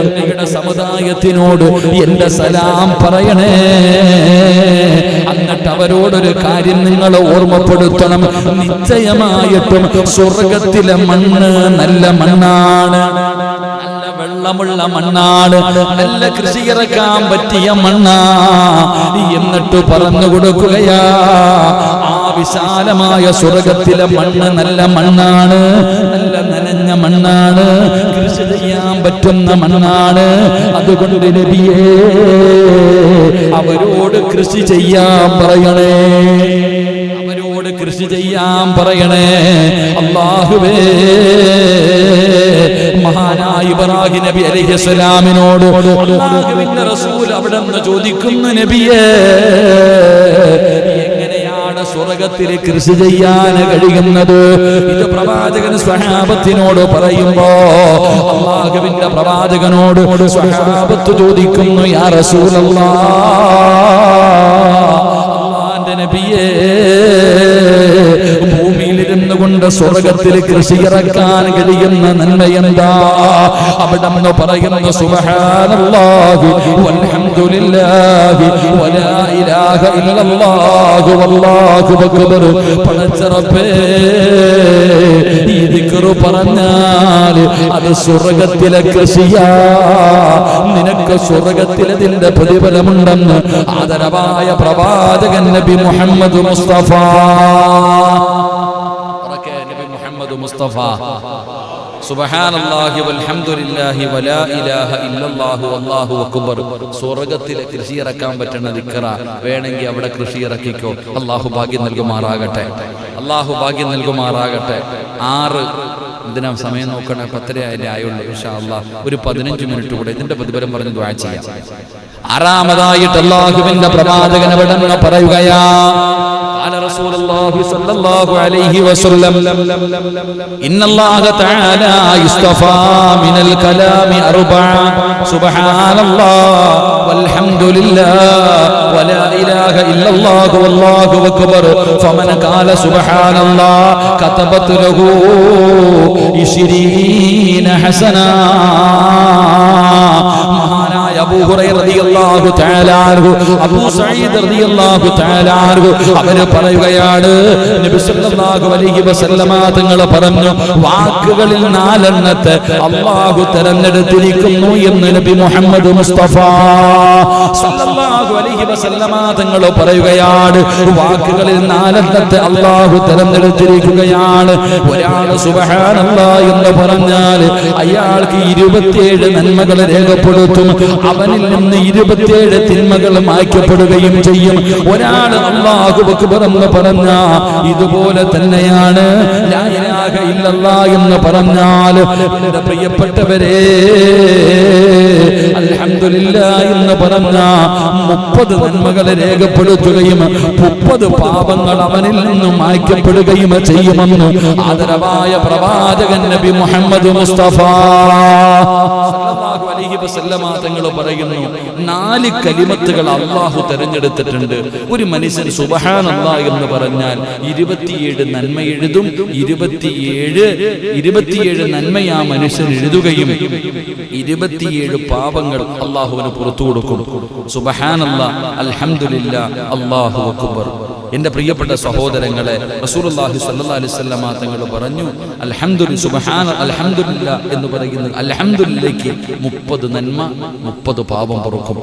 അങ്ങയുടെ സമുദായത്തിനോട് എന്റെ സലാം പറയണേ. എന്നിട്ട് അവരോടൊരു കാര്യം നിങ്ങൾ ഓർമ്മപ്പെടുത്തണം. നിശ്ചയമായിട്ടും സ്വർഗത്തിലെ മണ്ണ് നല്ല മണ്ണാണ്, നല്ല വെള്ളമുള്ള മണ്ണാണ്, നല്ല കൃഷി ഇറക്കാൻ പറ്റിയ മണ്ണാ. എന്നിട്ട് പറഞ്ഞു കൊടുക്കുകയാ, ആ വിശാലമായ സ്വർഗത്തിലെ മണ്ണ് നല്ല മണ്ണാണ്, നല്ല നനഞ്ഞ മണ്ണാണ്, കൃഷി ചെയ്യാൻ പറ്റുന്ന മണ്ണാണ്. അതുകൊണ്ട് നബിയേ അവരോട് കൃഷി ചെയ്യാൻ പറയണേ, അവരോട് കൃഷി ചെയ്യാൻ പറയണേ. അല്ലാഹുവേ മഹാനായ ഇബ്രാഹിം നബി അലൈഹിസ്സലാമിനോട് അല്ലാഹുവിന്റെ റസൂൽ അവിടെ നിന്ന് ചോദിക്കുന്നു, നബിയേ എങ്ങനെയാണ് സ്വർഗത്തിൽ കൃഷി ചെയ്യാൻ കഴിയുന്നത്? ഇത് പ്രവാചകൻ സ്വഹാബത്തിനോട് പറയുമ്പോ അല്ലാഹുവിന്റെ പ്രവാചകനോട് സ്വഹാബത്ത് ചോദിക്കുന്നു, യാ റസൂലല്ലാഹ്, അല്ലാഹുവിന്റെ നബിയേ ഭൂമിയിലിരുന്നു കൊണ്ട് സ്വർഗത്തിൽ കൃഷി ഇറക്കാൻ കഴിയുന്ന നന്മയെന്താ? അവിടെ നിന്ന് പറയുന്നു, സുബ്ഹാനല്ലാഹി വൽഹംദുലില്ലാഹി വലാ ഇലാഹ ഇല്ലല്ലാഹു വല്ലാഹു അക്ബർ. പടച്ച റബ്ബേ, ഈ ദിക്ർ പറഞ്ഞാൽ അത് സ്വർഗത്തിലെ കൃഷിയാ, നിനക്ക് സ്വർഗത്തിലതിന്റെ പ്രതിഫലമുണ്ടെന്ന് ആദരവായ പ്രവാചകൻ നബി മുഹമ്മദ് മുസ്തഫ മുസ്തഫ സുബ്ഹാനല്ലാഹി വൽഹംദുലില്ലാഹി വലാ ഇലാഹ ഇല്ലല്ലാഹു വല്ലാഹു അക്ബർ. സ്വർഗ്ഗത്തിലെ കൃഷി ഇറക്കാൻ പറ്റുന്ന ദിക്റ വേണമെങ്കിൽ അവിടെ കൃഷി ഇറക്കിക്കോ. അല്ലാഹു ഭാഗ്യം നൽകുമാറാകട്ടെ, അല്ലാഹു ഭാഗ്യം നൽകുമാറാകട്ടെ. 6 ഇതിനാ സമയം നോക്കണേ, 10:30 ആയുള്ളൂ. ഇൻഷാ അല്ലാഹ് ഒരു 15 മിനിറ്റ് കൂടെ ഇതിന്റെ പ്രതിഫലം പറഞ്ഞ് ദുആ ചെയ്യാം. 6ാമതായിട്ട് അല്ലാഹുവിന്റെ പ്രവാചകൻ അവിടെ നിന്ന് പറയുകയാ, قال رسول الله صلى الله عليه وسلم إن الله تعالى يصطفى من الكلام 4 سبحان الله والحمد لله ولا إله إلا الله والله أكبر. فمن قال سبحان الله كتبت له 20 حسنة. മഹാനായ അബൂ ഹുറൈറ റളിയല്ലാഹു തആല അൻഹു, അബൂ സഈദ് റളിയല്ലാഹു തആല അൻഹു അവര് പറയുകയാണ്, നബി സല്ലല്ലാഹു അലൈഹി വസല്ലമ തങ്ങൾ പറഞ്ഞു, വാക്കുകളിൽ 4 എണ്ണത്തെ അല്ലാഹു തിരഞ്ഞെടുത്തിരിക്കുന്നു എന്ന് നബി മുഹമ്മദ് മുസ്തഫ സല്ലല്ലാഹു അലൈഹി വസല്ലമ തങ്ങൾ പറയുകയാണ്. വാക്കുകളിൽ 4 എണ്ണത്തെ അല്ലാഹു തിരഞ്ഞെടുത്തിരിക്കുകയാണ്. ഒരാൾ സുബ്ഹാനല്ലാഹ് എന്ന് പറഞ്ഞാൽ അയാൾക്ക് 27 നന്മകൾ രേഖപ്പെടുത്തും, അവനിൽ നിന്ന് 27 തിന്മകൾ മായ്ക്കപ്പെടുകയും ചെയ്യും. ഒരാൾ അല്ലാഹു അക്ബർ എന്ന് പറഞ്ഞ ഇതുപോലെ തന്നെയാണ് ലാ ഇലാഹ ഇല്ലല്ലാഹ് എന്ന് പറഞ്ഞാൽ. എൻ്റെ പ്രിയപ്പെട്ടവരെ, അൽഹംദുലില്ലാഹ് എന്ന് പറഞ്ഞ 30 നന്മകൾ രേഖപ്പെടുത്തുകയും 30 പാപങ്ങൾ അവനിൽ നിന്നും മായ്ക്കപ്പെടുകയും ചെയ്യുമെന്ന് ആദരവായ പ്രവാചകൻ നബി മുഹമ്മദ് മുസ്തഫ സല്ലല്ലാഹു അലൈഹി വസല്ലമ തങ്ങൾ പറയുന്നു, 4 കലിമത്തുകൾ അല്ലാഹു തിരഞ്ഞെടുത്തിട്ടുണ്ട്. ഒരു മനുഷ്യൻ സുബ്ഹാനല്ലാഹ് എന്ന് പറഞ്ഞാൽ 27 നന്മ എഴുതും, 27 നന്മ ആ മനുഷ്യൻ എഴുതുകയും 27 പാപങ്ങൾ അല്ലാഹുവിന് പുറത്തു കൊടുക്കും. സുബ്ഹാനല്ലാഹ്, അൽഹംദുലില്ലാഹ്, അല്ലാഹു അക്ബർ. എൻ്റെ പ്രിയപ്പെട്ട സഹോദരങ്ങളെ, റസൂലുള്ളാഹി സ്വല്ലല്ലാഹു അലൈഹി വസല്ലമ തങ്ങൾ പറഞ്ഞു, അൽഹംദുലില്ലാഹ്, സുബ്ഹാന അൽഹംദുലില്ലാഹ് എന്ന് പറയുന്നത് അൽഹംദുലില്ലയ്ക്ക് 30 നന്മ 30 പാപം പൊറുക്കും.